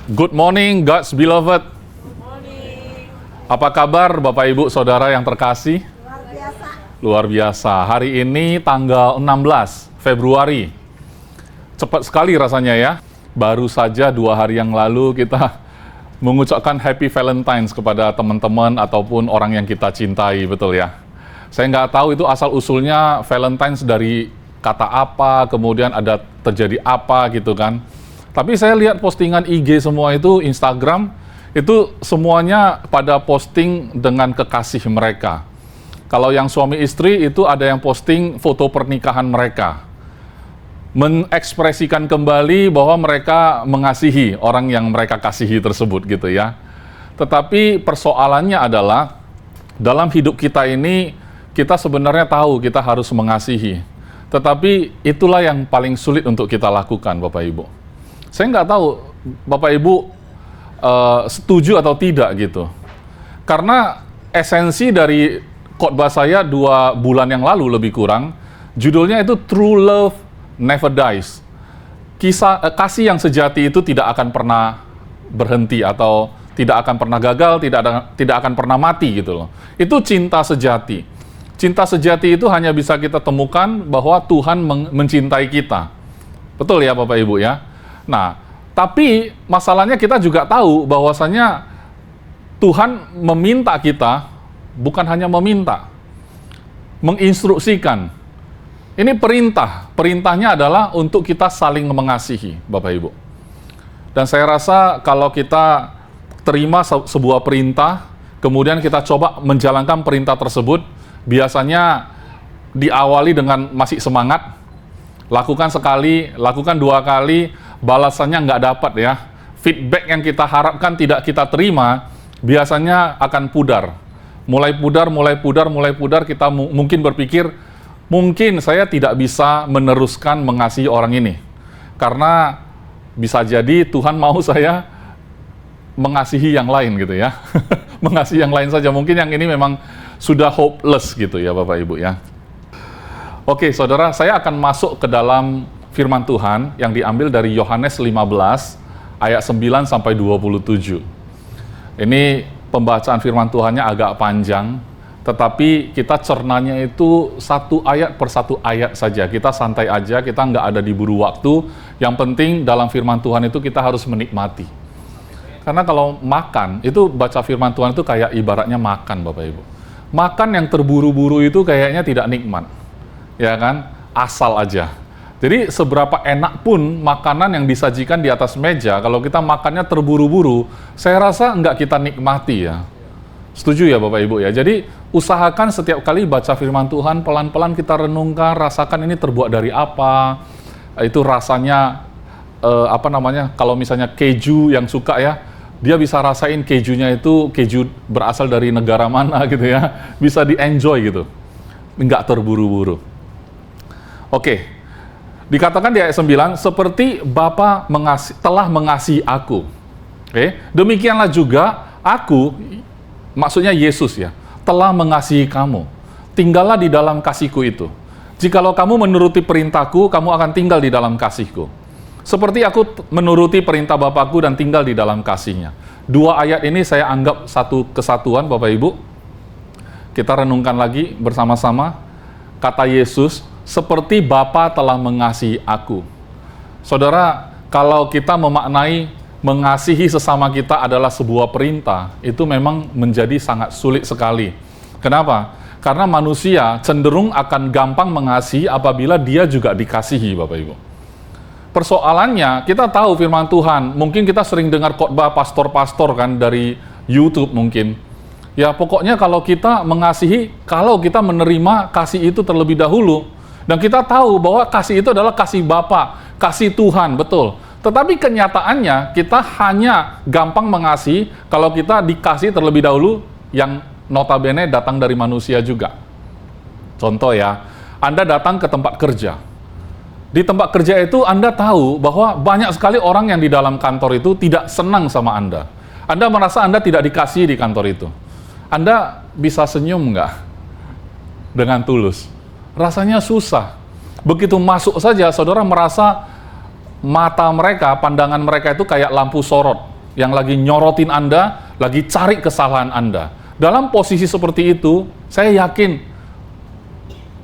Good morning, God's beloved. Good morning. Apa kabar Bapak Ibu Saudara yang terkasih? Luar biasa. Luar biasa. Hari ini tanggal 16 Februari. Cepat sekali rasanya ya. Baru saja 2 hari yang lalu kita mengucapkan Happy Valentine's kepada teman-teman ataupun orang yang kita cintai, betul ya? Saya nggak tahu itu asal-usulnya Valentine's dari kata apa, kemudian ada terjadi apa gitu kan. Tapi saya lihat postingan IG semua itu, Instagram, itu semuanya pada posting dengan kekasih mereka. Kalau yang suami istri itu ada yang posting foto pernikahan mereka. Mengekspresikan kembali bahwa mereka mengasihi orang yang mereka kasihi tersebut gitu ya. Tetapi persoalannya adalah, dalam hidup kita ini, kita sebenarnya tahu kita harus mengasihi. Tetapi itulah yang paling sulit untuk kita lakukan Bapak Ibu. Saya nggak tahu Bapak Ibu setuju atau tidak gitu. Karena esensi dari khotbah saya 2 bulan yang lalu lebih kurang, judulnya itu True Love Never Dies. Kasih yang sejati itu tidak akan pernah berhenti atau tidak akan pernah gagal, tidak akan pernah mati gitu loh. Itu cinta sejati. Cinta sejati itu hanya bisa kita temukan bahwa Tuhan mencintai kita. Betul ya Bapak Ibu ya? Nah, tapi masalahnya kita juga tahu bahwasanya Tuhan meminta kita, bukan hanya meminta, menginstruksikan. Ini perintah. Perintahnya adalah untuk kita saling mengasihi, Bapak Ibu. Dan saya rasa kalau kita terima sebuah perintah, kemudian kita coba menjalankan perintah tersebut, biasanya diawali dengan masih semangat, lakukan sekali, lakukan 2 kali, balasannya nggak dapat ya. Feedback yang kita harapkan tidak kita terima, biasanya akan pudar. Mulai pudar, kita mungkin berpikir, mungkin saya tidak bisa meneruskan mengasihi orang ini. Karena bisa jadi Tuhan mau saya mengasihi yang lain gitu ya. Mengasihi yang lain saja, mungkin yang ini memang sudah hopeless gitu ya Bapak Ibu ya. Oke, saudara, saya akan masuk ke dalam firman Tuhan yang diambil dari Yohanes 15 ayat 9 sampai 27. Ini pembacaan firman Tuhannya agak panjang, tetapi kita cernanya itu 1 ayat per 1 ayat saja. Kita santai aja, kita nggak ada diburu waktu. Yang penting dalam firman Tuhan itu kita harus menikmati. Karena kalau makan, itu baca firman Tuhan itu kayak ibaratnya makan Bapak Ibu. Makan yang terburu-buru itu kayaknya tidak nikmat. Ya kan? Asal aja. Jadi seberapa enak pun makanan yang disajikan di atas meja, kalau kita makannya terburu-buru, saya rasa nggak kita nikmati ya. Setuju ya Bapak Ibu ya? Jadi usahakan setiap kali baca firman Tuhan, pelan-pelan kita renungkan, rasakan ini terbuat dari apa, itu rasanya, kalau misalnya keju yang suka ya, dia bisa rasain kejunya itu keju berasal dari negara mana gitu ya, bisa di-enjoy gitu, nggak terburu-buru. Oke. Dikatakan di ayat 9, seperti Bapa telah mengasihi aku. Oke? Demikianlah juga aku, maksudnya Yesus ya, telah mengasihi kamu. Tinggallah di dalam kasihku itu. Jikalau kamu menuruti perintahku, kamu akan tinggal di dalam kasihku. Seperti aku menuruti perintah Bapakku dan tinggal di dalam kasihnya. 2 ayat ini saya anggap satu kesatuan Bapak Ibu. Kita renungkan lagi bersama-sama. Kata Yesus, seperti Bapa telah mengasihi aku. Saudara, kalau kita memaknai mengasihi sesama kita adalah sebuah perintah, itu memang menjadi sangat sulit sekali. Kenapa? Karena manusia cenderung akan gampang mengasihi apabila dia juga dikasihi, Bapak Ibu. Persoalannya, kita tahu firman Tuhan, mungkin kita sering dengar khotbah pastor-pastor kan dari YouTube mungkin. Ya pokoknya kalau kita mengasihi, kalau kita menerima kasih itu terlebih dahulu, dan kita tahu bahwa kasih itu adalah kasih Bapa, kasih Tuhan, betul. Tetapi kenyataannya kita hanya gampang mengasihi kalau kita dikasih terlebih dahulu yang notabene datang dari manusia juga. Contoh ya, Anda datang ke tempat kerja. Di tempat kerja itu Anda tahu bahwa banyak sekali orang yang di dalam kantor itu tidak senang sama Anda. Anda merasa Anda tidak dikasihi di kantor itu. Anda bisa senyum nggak? Dengan tulus. Rasanya susah. Begitu masuk saja, saudara merasa mata mereka, pandangan mereka itu kayak lampu sorot. yang lagi nyorotin Anda, lagi cari kesalahan Anda. Dalam posisi seperti itu, saya yakin,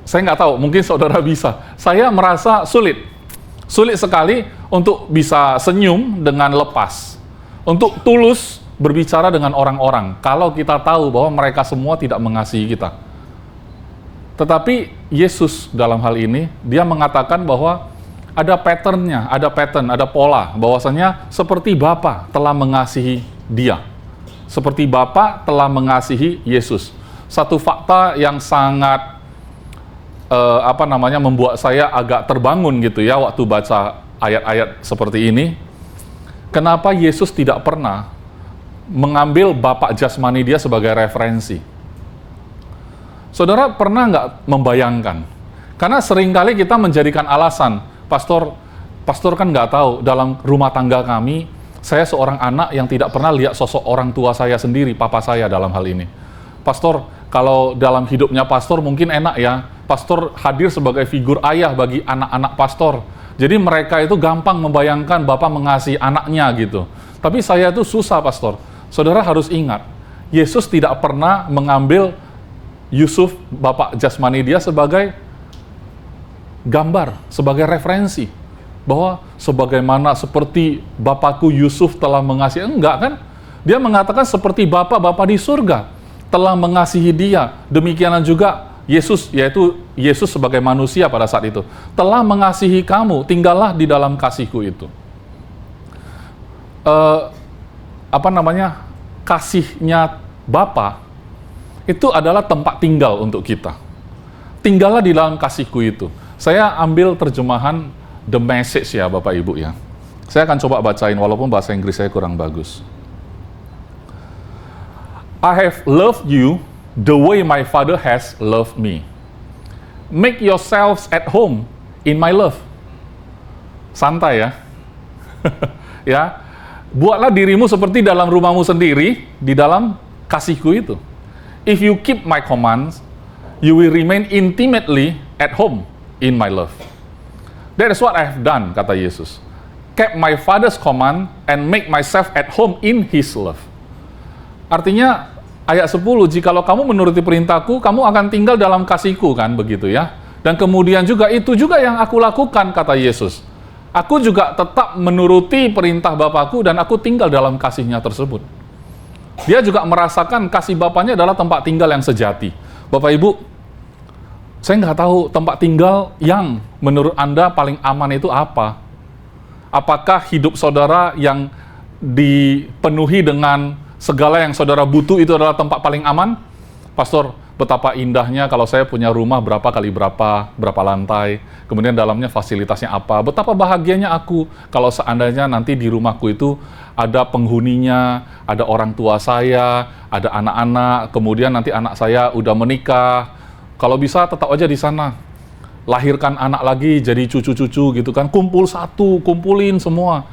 saya nggak tahu, mungkin saudara bisa. Saya merasa sulit sekali untuk bisa senyum dengan lepas, untuk tulus berbicara dengan orang-orang, kalau kita tahu bahwa mereka semua tidak mengasihi kita. Tetapi Yesus dalam hal ini, dia mengatakan bahwa ada pattern-nya, ada pola, bahwasanya seperti Bapa telah mengasihi dia. Seperti Bapa telah mengasihi Yesus. Satu fakta yang sangat membuat saya agak terbangun gitu ya waktu baca ayat-ayat seperti ini. Kenapa Yesus tidak pernah mengambil Bapa jasmani dia sebagai referensi? Saudara pernah nggak membayangkan? Karena seringkali kita menjadikan alasan, Pastor kan nggak tahu, dalam rumah tangga kami, saya seorang anak yang tidak pernah lihat sosok orang tua saya sendiri, papa saya dalam hal ini. Pastor, kalau dalam hidupnya pastor mungkin enak ya, pastor hadir sebagai figur ayah bagi anak-anak pastor. Jadi mereka itu gampang membayangkan Bapak mengasihi anaknya gitu. Tapi saya itu susah, Pastor. Saudara harus ingat, Yesus tidak pernah mengambil Yusuf, Bapak jasmani dia, sebagai gambar, sebagai referensi. Bahwa sebagaimana seperti Bapakku Yusuf telah mengasihi. Enggak kan? Dia mengatakan seperti Bapa di surga telah mengasihi dia. Demikianan juga Yesus, yaitu Yesus sebagai manusia pada saat itu, telah mengasihi kamu, tinggallah di dalam kasihku itu. Kasihnya Bapa itu adalah tempat tinggal untuk kita. Tinggallah di dalam kasihku itu. Saya ambil terjemahan The Message ya Bapak Ibu ya. Saya akan coba bacain walaupun bahasa Inggris saya kurang bagus. I have loved you the way my Father has loved me. Make yourselves at home in my love. Santai ya. Ya. Buatlah dirimu seperti dalam rumahmu sendiri, di dalam kasihku itu. If you keep my commands, you will remain intimately at home in my love. That is what I have done, kata Yesus. Kept my Father's command and make myself at home in His love. Artinya, ayat 10, jikalau kamu menuruti perintahku, kamu akan tinggal dalam kasihku, kan, begitu ya. Dan kemudian juga, itu juga yang aku lakukan, kata Yesus. Aku juga tetap menuruti perintah Bapakku dan aku tinggal dalam kasihnya tersebut. Dia juga merasakan kasih Bapaknya adalah tempat tinggal yang sejati. Bapak Ibu, saya nggak tahu tempat tinggal yang menurut Anda paling aman itu apa? Apakah hidup saudara yang dipenuhi dengan segala yang saudara butuh itu adalah tempat paling aman? Pastor, betapa indahnya kalau saya punya rumah berapa kali berapa lantai, kemudian dalamnya fasilitasnya apa. Betapa bahagianya aku kalau seandainya nanti di rumahku itu ada penghuninya, ada orang tua saya, ada anak-anak, kemudian nanti anak saya udah menikah. Kalau bisa tetap aja di sana. Lahirkan anak lagi jadi cucu-cucu gitu kan, kumpul satu, kumpulin semua.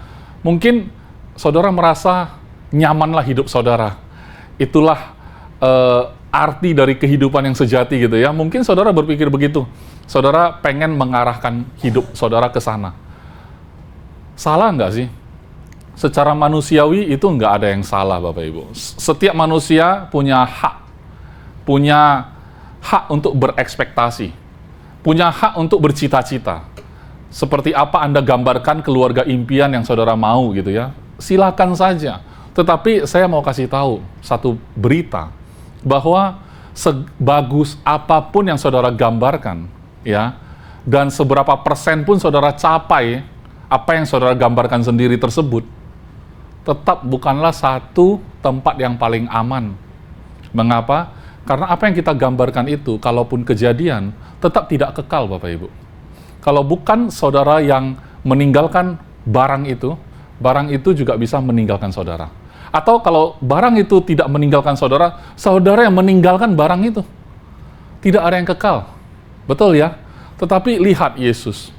Mungkin saudara merasa nyamanlah hidup saudara. Itulah arti dari kehidupan yang sejati gitu ya. Mungkin saudara berpikir begitu. Saudara pengen mengarahkan hidup saudara ke sana. Salah nggak sih? Secara manusiawi itu nggak ada yang salah, Bapak Ibu. Setiap manusia punya hak untuk berekspektasi, punya hak untuk bercita-cita. Seperti apa Anda gambarkan keluarga impian yang saudara mau gitu ya. Silakan saja. Tetapi saya mau kasih tahu satu berita, bahwa sebagus apapun yang saudara gambarkan, ya, dan seberapa persen pun saudara capai apa yang saudara gambarkan sendiri tersebut, tetap bukanlah satu tempat yang paling aman. Mengapa? Karena apa yang kita gambarkan itu, kalaupun kejadian, tetap tidak kekal, Bapak Ibu. Kalau bukan saudara yang meninggalkan barang itu juga bisa meninggalkan saudara. Atau kalau barang itu tidak meninggalkan saudara, saudara yang meninggalkan barang itu. Tidak ada yang kekal. Betul ya? Tetapi lihat Yesus.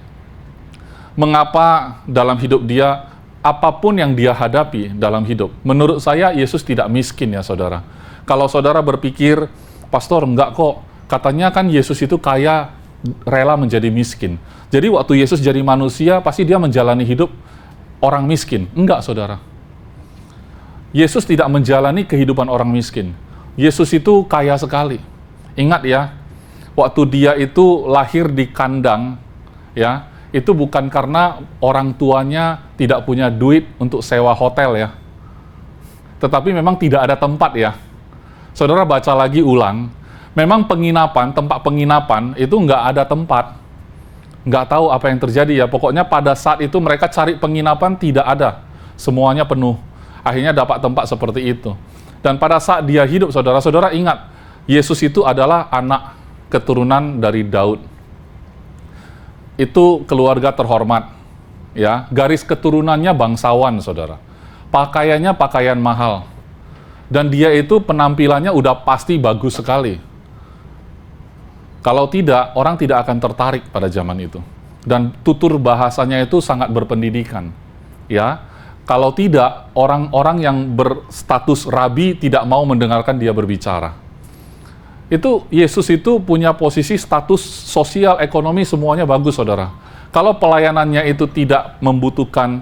Mengapa dalam hidup dia, apapun yang dia hadapi dalam hidup, menurut saya Yesus tidak miskin ya saudara. Kalau saudara berpikir, Pastor enggak kok, katanya kan Yesus itu kaya, rela menjadi miskin. Jadi waktu Yesus jadi manusia, pasti dia menjalani hidup orang miskin. Enggak saudara. Yesus tidak menjalani kehidupan orang miskin. Yesus itu kaya sekali. Ingat ya, waktu dia itu lahir di kandang, ya, itu bukan karena orang tuanya tidak punya duit untuk sewa hotel ya. Tetapi memang tidak ada tempat ya. Saudara baca lagi ulang, memang penginapan, tempat penginapan itu nggak ada tempat. Nggak tahu apa yang terjadi ya. Pokoknya pada saat itu mereka cari penginapan tidak ada. Semuanya penuh. Akhirnya dapat tempat seperti itu. Dan pada saat dia hidup, saudara-saudara ingat, Yesus itu adalah anak keturunan dari Daud. Itu keluarga terhormat. Ya, garis keturunannya bangsawan, saudara. Pakaiannya pakaian mahal. Dan dia itu penampilannya udah pasti bagus sekali. Kalau tidak, orang tidak akan tertarik pada zaman itu. Dan tutur bahasanya itu sangat berpendidikan. Ya, kalau tidak, orang-orang yang berstatus rabi tidak mau mendengarkan dia berbicara. Itu Yesus itu punya posisi status sosial, ekonomi semuanya bagus, saudara. Kalau pelayanannya itu tidak membutuhkan,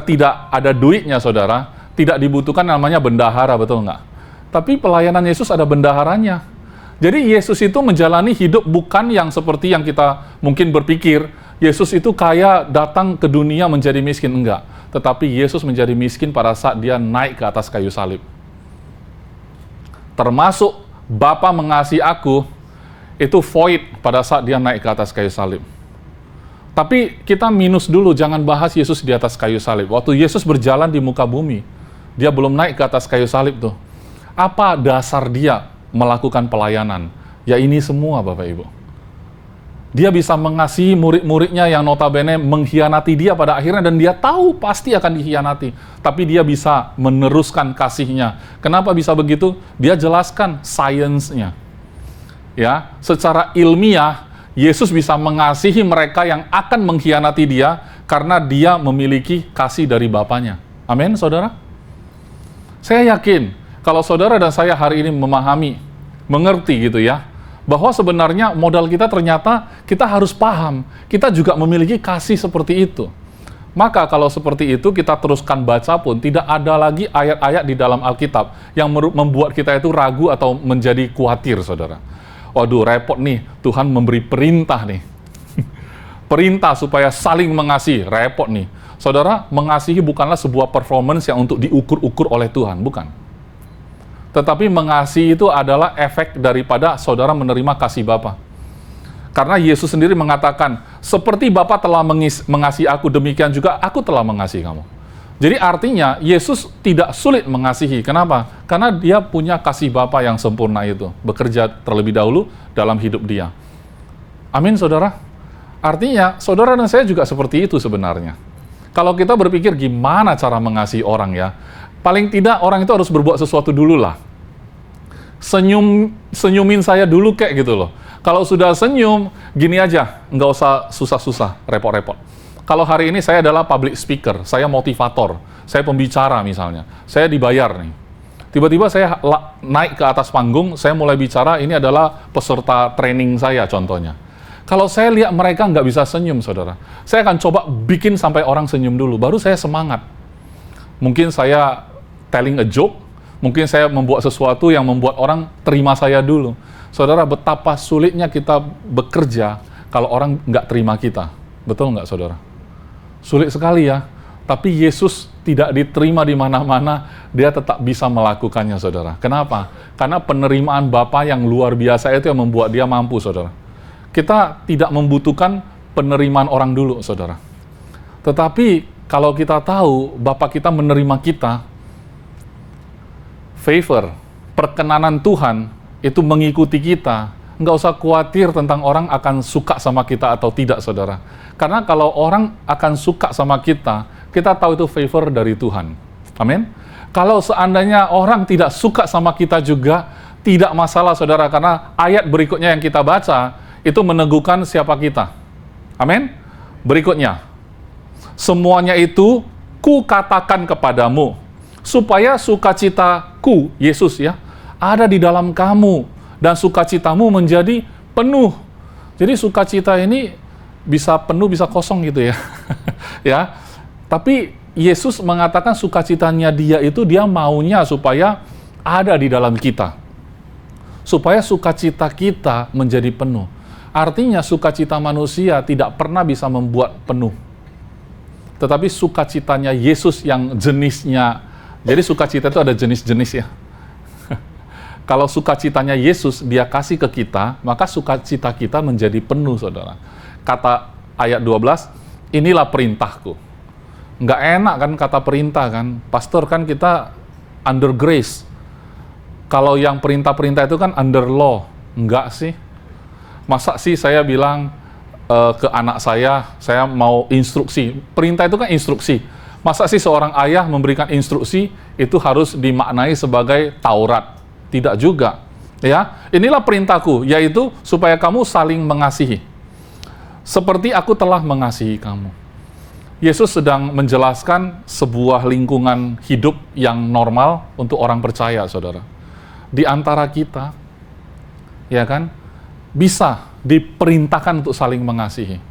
tidak ada duitnya, saudara, tidak dibutuhkan namanya bendahara, betul nggak? Tapi pelayanan Yesus ada bendaharanya. Jadi Yesus itu menjalani hidup bukan yang seperti yang kita mungkin berpikir, Yesus itu kaya datang ke dunia menjadi miskin, enggak. Tetapi Yesus menjadi miskin pada saat dia naik ke atas kayu salib. Termasuk Bapa mengasihi aku, itu void pada saat dia naik ke atas kayu salib. Tapi kita minus dulu, jangan bahas Yesus di atas kayu salib. Waktu Yesus berjalan di muka bumi, dia belum naik ke atas kayu salib tuh. Apa dasar dia melakukan pelayanan? Ya ini semua, Bapak Ibu. Dia bisa mengasihi murid-muridnya yang notabene mengkhianati dia pada akhirnya, dan dia tahu pasti akan dikhianati. Tapi dia bisa meneruskan kasihnya. Kenapa bisa begitu? Dia jelaskan sainsnya. Ya, secara ilmiah, Yesus bisa mengasihi mereka yang akan mengkhianati dia karena dia memiliki kasih dari Bapanya. Amin, saudara? Saya yakin, kalau saudara dan saya hari ini memahami, mengerti gitu ya, bahwa sebenarnya modal kita ternyata kita harus paham, kita juga memiliki kasih seperti itu. Maka kalau seperti itu kita teruskan baca pun, tidak ada lagi ayat-ayat di dalam Alkitab yang membuat kita itu ragu atau menjadi khawatir, saudara. Waduh, repot nih, Tuhan memberi perintah nih. Perintah supaya saling mengasihi, repot nih. Saudara, mengasihi bukanlah sebuah performance yang untuk diukur-ukur oleh Tuhan, bukan. Tetapi mengasihi itu adalah efek daripada saudara menerima kasih Bapa. Karena Yesus sendiri mengatakan, seperti Bapa telah mengasihi aku, demikian juga aku telah mengasihi kamu. Jadi artinya, Yesus tidak sulit mengasihi. Kenapa? Karena dia punya kasih Bapa yang sempurna itu. Bekerja terlebih dahulu dalam hidup dia. Amin, saudara? Artinya, saudara dan saya juga seperti itu sebenarnya. Kalau kita berpikir gimana cara mengasihi orang ya, paling tidak orang itu harus berbuat sesuatu dulu lah. Senyumin saya dulu kayak gitu loh. Kalau sudah senyum, gini aja, nggak usah susah-susah, repot-repot. Kalau hari ini saya adalah public speaker, saya motivator, saya pembicara misalnya, saya dibayar nih. Tiba-tiba saya naik ke atas panggung, saya mulai bicara, ini adalah peserta training saya contohnya. Kalau saya lihat mereka nggak bisa senyum, saudara, saya akan coba bikin sampai orang senyum dulu, baru saya semangat. Mungkin saya telling a joke, mungkin saya membuat sesuatu yang membuat orang terima saya dulu. Saudara, betapa sulitnya kita bekerja kalau orang nggak terima kita. Betul nggak, saudara? Sulit sekali ya. Tapi Yesus tidak diterima di mana-mana, dia tetap bisa melakukannya, saudara. Kenapa? Karena penerimaan Bapa yang luar biasa itu yang membuat dia mampu, saudara. Kita tidak membutuhkan penerimaan orang dulu, saudara. Tetapi kalau kita tahu Bapa kita menerima kita, favor, perkenanan Tuhan itu mengikuti kita, nggak usah khawatir tentang orang akan suka sama kita atau tidak, saudara. Karena kalau orang akan suka sama kita, kita tahu itu favor dari Tuhan. Amin. Kalau seandainya orang tidak suka sama kita juga, tidak masalah, saudara, karena ayat berikutnya yang kita baca, itu meneguhkan siapa kita. Amin. Berikutnya, semuanya itu ku katakan kepadamu, supaya sukacitaku, Yesus ya, ada di dalam kamu, dan sukacitamu menjadi penuh. Jadi sukacita ini bisa penuh, bisa kosong gitu ya. Ya. Tapi Yesus mengatakan sukacitanya dia itu dia maunya supaya ada di dalam kita. Supaya sukacita kita menjadi penuh. Artinya sukacita manusia tidak pernah bisa membuat penuh. Tetapi sukacitanya Yesus yang jenisnya, jadi sukacita itu ada jenis-jenis ya. Kalau sukacitanya Yesus, dia kasih ke kita, maka sukacita kita menjadi penuh, saudara. Kata ayat 12, inilah perintahku. Nggak enak kan kata perintah kan. Pastor kan kita under grace. Kalau yang perintah-perintah itu kan under law. Enggak sih. Masa sih saya bilang ke anak saya mau instruksi. Perintah itu kan instruksi. Masa sih seorang ayah memberikan instruksi itu harus dimaknai sebagai Taurat? Tidak juga. Ya, inilah perintahku, yaitu supaya kamu saling mengasihi. Seperti aku telah mengasihi kamu. Yesus sedang menjelaskan sebuah lingkungan hidup yang normal untuk orang percaya, saudara. Di antara kita, ya kan, bisa diperintahkan untuk saling mengasihi.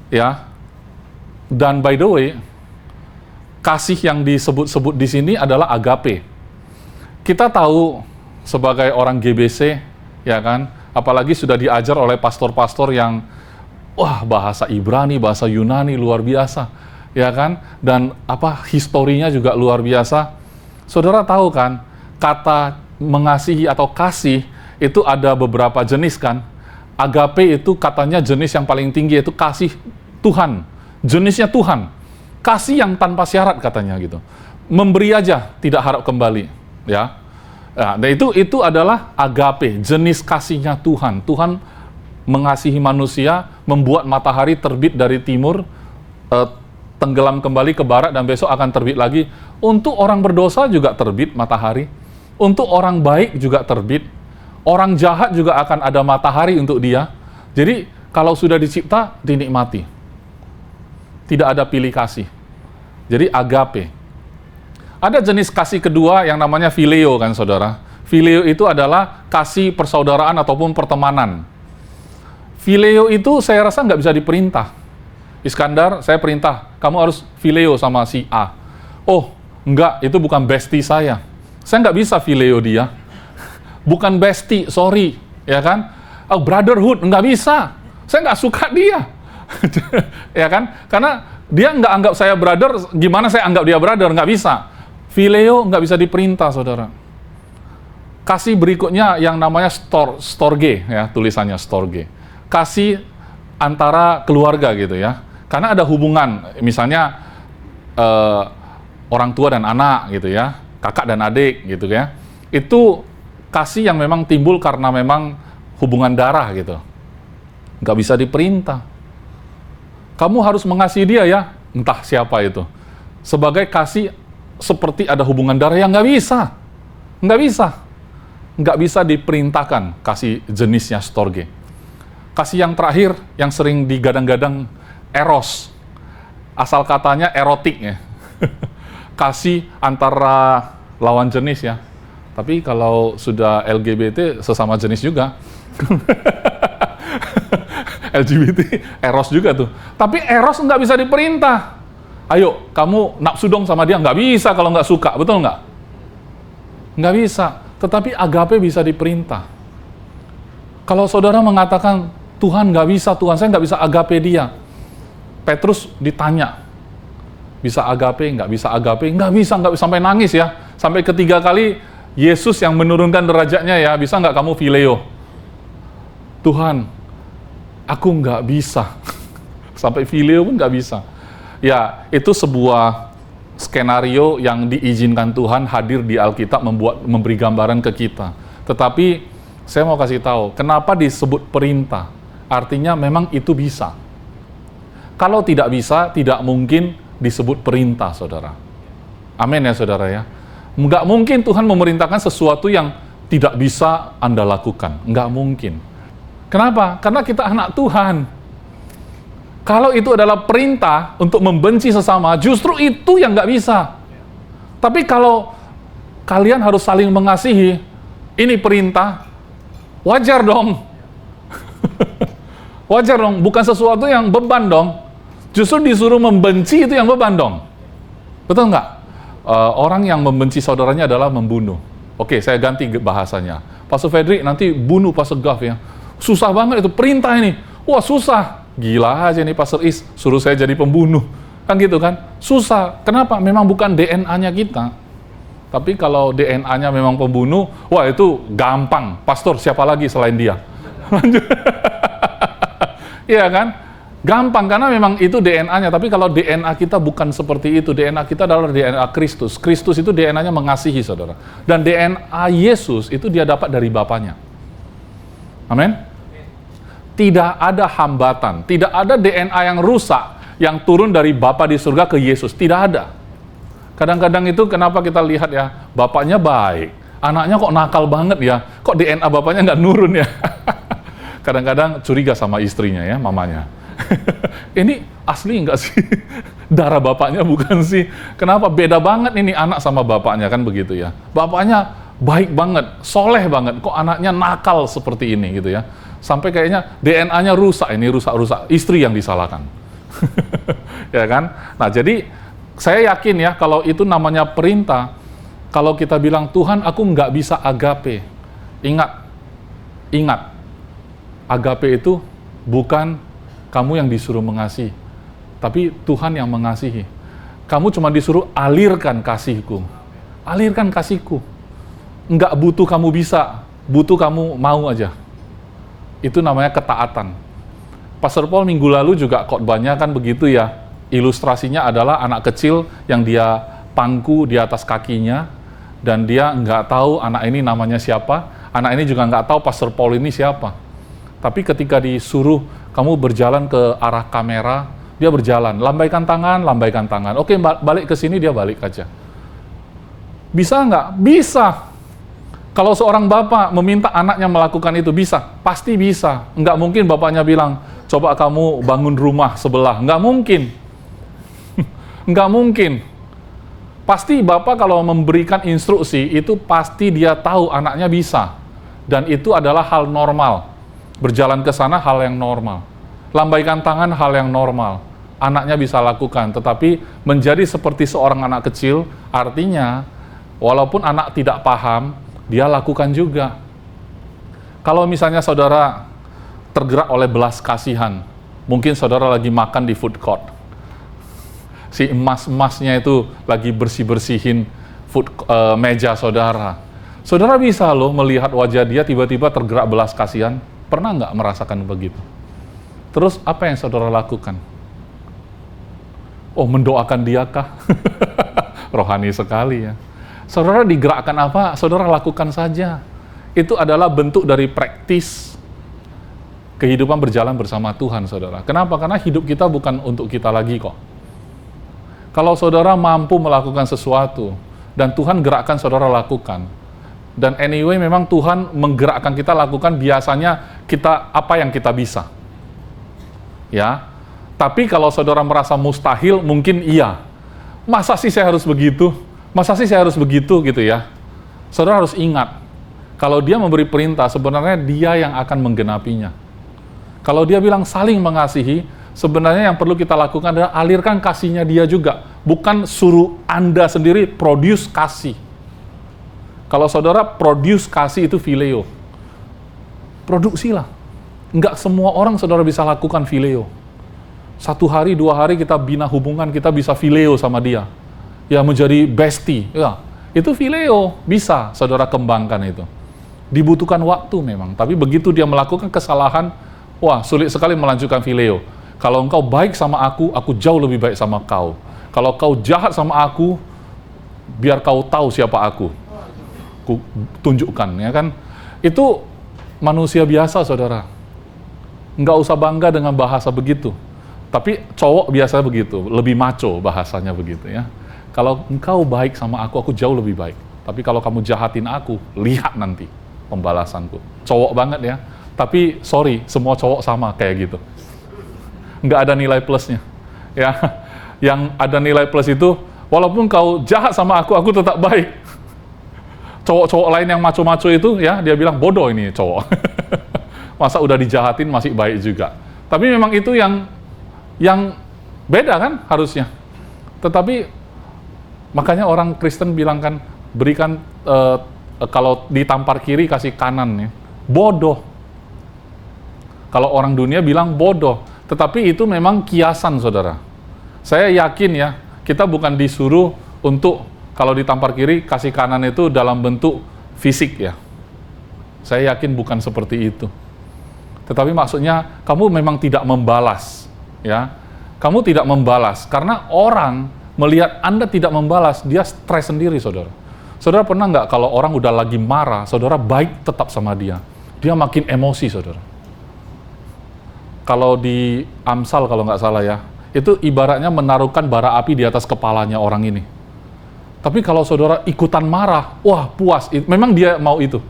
Ya. Dan by the way, kasih yang disebut-sebut di sini adalah agape. Kita tahu sebagai orang GBC, ya kan, apalagi sudah diajar oleh pastor-pastor yang wah, bahasa Ibrani, bahasa Yunani luar biasa, ya kan? Dan historinya juga luar biasa. Saudara tahu kan, kata mengasihi atau kasih itu ada beberapa jenis kan? Agape itu katanya jenis yang paling tinggi, yaitu kasih Tuhan. Jenisnya Tuhan. Kasih yang tanpa syarat katanya gitu. Memberi aja, tidak harap kembali, ya. Nah, itu adalah agape, jenis kasihnya Tuhan. Tuhan mengasihi manusia, membuat matahari terbit dari timur, tenggelam kembali ke barat, dan besok akan terbit lagi. Untuk orang berdosa juga terbit matahari. Untuk orang baik juga terbit. Orang jahat juga akan ada matahari untuk dia. Jadi, kalau sudah dicipta, dinikmati. Tidak ada pilih kasih. Jadi, agape. Ada jenis kasih kedua yang namanya phileo kan, saudara. Phileo itu adalah kasih persaudaraan ataupun pertemanan. Phileo itu saya rasa nggak bisa diperintah. Iskandar, saya perintah, kamu harus phileo sama si A. Oh, enggak, itu bukan bestie saya. Saya nggak bisa phileo dia. Bukan bestie, sorry. Ya kan? Oh, brotherhood, nggak bisa. Saya nggak suka dia. Ya kan? Karena dia nggak anggap saya brother, gimana saya anggap dia brother? Nggak bisa. Phileo nggak bisa diperintah, saudara. Kasih berikutnya yang namanya storge, ya, tulisannya storge. Kasih antara keluarga gitu ya. Karena ada hubungan, misalnya orang tua dan anak gitu ya, kakak dan adik gitu ya. Itu kasih yang memang timbul karena memang hubungan darah gitu. Nggak bisa diperintah. Kamu harus mengasihi dia ya, entah siapa itu. Sebagai kasih seperti ada hubungan darah yang nggak bisa. Nggak bisa. Nggak bisa diperintahkan kasih jenisnya storge. Kasih yang terakhir, yang sering digadang-gadang, eros. Asal katanya erotik ya. Kasih antara lawan jenis ya. Tapi kalau sudah LGBT, sesama jenis juga. LGBT, eros juga tuh. Tapi eros nggak bisa diperintah. Ayo, kamu nafsu dong sama dia. Nggak bisa kalau nggak suka, betul nggak? Nggak bisa. Tetapi agape bisa diperintah. Kalau saudara mengatakan, Tuhan nggak bisa, Tuhan saya nggak bisa agape dia. Petrus ditanya, bisa agape, nggak bisa agape? Nggak bisa sampai nangis ya. Sampai ketiga kali, Yesus yang menurunkan derajatnya ya, bisa nggak kamu phileo? Tuhan, aku nggak bisa. Sampai phileo pun nggak bisa. Ya, itu sebuah skenario yang diizinkan Tuhan hadir di Alkitab memberi gambaran ke kita. Tetapi saya mau kasih tahu, kenapa disebut perintah? Artinya memang itu bisa. Kalau tidak bisa, tidak mungkin disebut perintah, saudara. Amin ya, saudara ya. Nggak mungkin Tuhan memerintahkan sesuatu yang tidak bisa Anda lakukan. Nggak mungkin. Kenapa? Karena kita anak Tuhan. Kalau itu adalah perintah untuk membenci sesama, justru itu yang nggak bisa. Tapi kalau kalian harus saling mengasihi, ini perintah, wajar dong. Wajar dong, bukan sesuatu yang beban dong. Justru disuruh membenci itu yang beban dong. Betul nggak? Orang yang membenci saudaranya adalah membunuh. Oke, saya ganti bahasanya. Pastor Fredrik nanti bunuh Pastor Gav ya. Susah banget itu perintah ini. Wah susah. Gila aja nih Pastor Is, suruh saya jadi pembunuh. Kan gitu kan? Susah. Kenapa? Memang bukan DNA-nya kita. Tapi kalau DNA-nya memang pembunuh, wah itu gampang. Pastor, siapa lagi selain dia? Lanjut. Iya kan? Gampang, karena memang itu DNA-nya. Tapi kalau DNA kita bukan seperti itu. DNA kita adalah DNA Kristus. Kristus itu DNA-nya mengasihi, saudara. Dan DNA Yesus itu dia dapat dari Bapaknya. Amin? Tidak ada hambatan. Tidak ada DNA yang rusak, yang turun dari Bapa di surga ke Yesus. Tidak ada. Kadang-kadang itu kenapa kita lihat ya, Bapaknya baik. Anaknya kok nakal banget ya. Kok DNA Bapaknya nggak nurun ya? Kadang-kadang curiga sama istrinya ya, mamanya. Ini asli nggak sih? Darah bapaknya bukan sih? Kenapa beda banget ini anak sama bapaknya, kan begitu ya? Bapaknya baik banget, soleh banget, kok anaknya nakal seperti ini gitu ya? Sampai kayaknya DNA-nya rusak, ini rusak-rusak, istri yang disalahkan. Ya kan? Nah jadi saya yakin ya kalau itu namanya perintah, kalau kita bilang Tuhan aku nggak bisa agape, ingat, agape itu bukan kamu yang disuruh mengasihi, tapi Tuhan yang mengasihi. Kamu cuma disuruh alirkan kasihku. Alirkan kasihku. Enggak butuh kamu bisa, butuh kamu mau aja. Itu namanya ketaatan. Pastor Paul minggu lalu juga khotbahnya kan begitu ya. Ilustrasinya adalah anak kecil yang dia pangku di atas kakinya, dan dia nggak tahu anak ini namanya siapa. Anak ini juga nggak tahu Pastor Paul ini siapa. Tapi ketika disuruh kamu berjalan ke arah kamera, dia berjalan, lambaikan tangan. Oke, balik ke sini, dia balik aja. Bisa nggak? Bisa. Kalau seorang bapak meminta anaknya melakukan itu, bisa. Pasti bisa. Nggak mungkin bapaknya bilang, coba kamu bangun rumah sebelah. Nggak mungkin. Nggak mungkin. Pasti bapak kalau memberikan instruksi, itu pasti dia tahu anaknya bisa. Dan itu adalah hal normal. Berjalan ke sana hal yang normal. Lambaikan tangan hal yang normal. Anaknya bisa lakukan, tetapi menjadi seperti seorang anak kecil, artinya walaupun anak tidak paham, dia lakukan juga. Kalau misalnya saudara tergerak oleh belas kasihan, mungkin saudara lagi makan di food court. Si emas-emasnya itu lagi bersih-bersihin meja saudara. Saudara bisa loh melihat wajah dia tiba-tiba tergerak belas kasihan. Pernah nggak merasakan begitu? Terus apa yang saudara lakukan? Oh, mendoakan dia kah? Rohani sekali ya. Saudara digerakkan apa? Saudara lakukan saja. Itu adalah bentuk dari praktis kehidupan berjalan bersama Tuhan, saudara. Kenapa? Karena hidup kita bukan untuk kita lagi kok. Kalau saudara mampu melakukan sesuatu, dan Tuhan gerakkan saudara lakukan, dan anyway memang Tuhan menggerakkan kita lakukan biasanya kita apa yang kita bisa. Ya. Tapi kalau saudara merasa mustahil, mungkin iya. Masa sih saya harus begitu? Masa sih saya harus begitu gitu ya? Saudara harus ingat, kalau dia memberi perintah, sebenarnya dia yang akan menggenapinya. Kalau dia bilang saling mengasihi, sebenarnya yang perlu kita lakukan adalah alirkan kasihnya dia juga. Bukan suruh Anda sendiri produce kasih. Kalau saudara produce kasih itu phileo. Produksilah. Enggak semua orang saudara bisa lakukan phileo. 1 hari, 2 hari kita bina hubungan, kita bisa phileo sama dia. Ya menjadi bestie. Ya, itu phileo. Bisa saudara kembangkan itu. Dibutuhkan waktu memang. Tapi begitu dia melakukan kesalahan, wah sulit sekali melanjutkan phileo. Kalau engkau baik sama aku jauh lebih baik sama kau. Kalau kau jahat sama aku, biar kau tahu siapa aku. Ku tunjukkan, ya kan? Itu manusia biasa, saudara. Nggak usah bangga dengan bahasa begitu. Tapi cowok biasa begitu, lebih maco bahasanya begitu ya. Kalau engkau baik sama aku jauh lebih baik. Tapi kalau kamu jahatin aku, lihat nanti pembalasanku. Cowok banget ya. Tapi sorry, semua cowok sama kayak gitu. Nggak ada nilai plusnya. Ya, yang ada nilai plus itu, walaupun kau jahat sama aku tetap baik. Cowok-cowok lain yang maco-maco itu, ya dia bilang bodoh ini cowok. Masa udah dijahatin masih baik juga. Tapi memang itu yang Beda kan harusnya. Tetapi makanya orang Kristen bilang kan, berikan kalau ditampar kiri kasih kanan ya. Bodoh. Kalau orang dunia bilang bodoh, tetapi itu memang kiasan, saudara. Saya yakin ya, kita bukan disuruh untuk kalau ditampar kiri kasih kanan itu dalam bentuk fisik ya. Saya yakin bukan seperti itu. Tetapi maksudnya kamu memang tidak membalas ya. Kamu tidak membalas karena orang melihat Anda tidak membalas, dia stres sendiri, saudara. Saudara pernah nggak kalau orang udah lagi marah, saudara baik tetap sama dia, dia makin emosi, saudara. Kalau di Amsal kalau nggak salah ya, itu ibaratnya menaruhkan bara api di atas kepalanya orang ini. Tapi kalau saudara ikutan marah, wah puas, memang dia mau itu.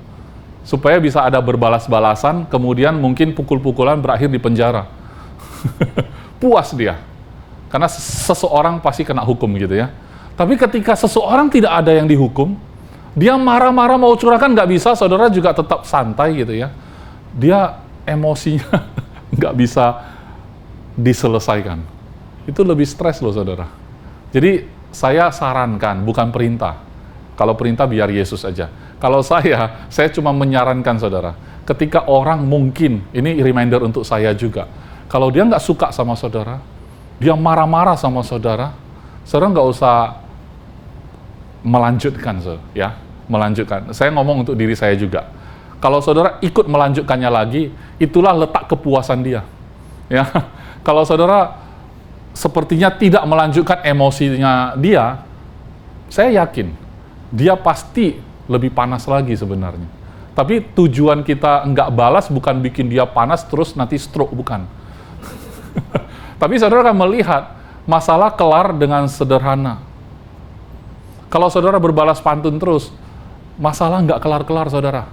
Supaya bisa ada berbalas-balasan, kemudian mungkin pukul-pukulan berakhir di penjara. Puas dia. Karena seseorang pasti kena hukum gitu ya. Tapi ketika seseorang tidak ada yang dihukum, dia marah-marah mau curahkan nggak bisa, saudara juga tetap santai gitu ya. Dia emosinya nggak bisa diselesaikan. Itu lebih stres loh, saudara. Jadi saya sarankan, bukan perintah. Kalau perintah biar Yesus aja. Kalau saya cuma menyarankan, saudara. Ketika orang mungkin, ini reminder untuk saya juga. Kalau dia nggak suka sama saudara, dia marah-marah sama saudara, saudara nggak usah melanjutkan, ya. Melanjutkan. Saya ngomong untuk diri saya juga. Kalau saudara ikut melanjutkannya lagi, itulah letak kepuasan dia. Ya. Kalau saudara sepertinya tidak melanjutkan emosinya dia, saya yakin dia pasti lebih panas lagi sebenarnya. Tapi tujuan kita nggak balas bukan bikin dia panas terus nanti stroke, bukan. Tapi saudara akan melihat masalah kelar dengan sederhana. Kalau saudara berbalas pantun terus, masalah nggak kelar-kelar, saudara.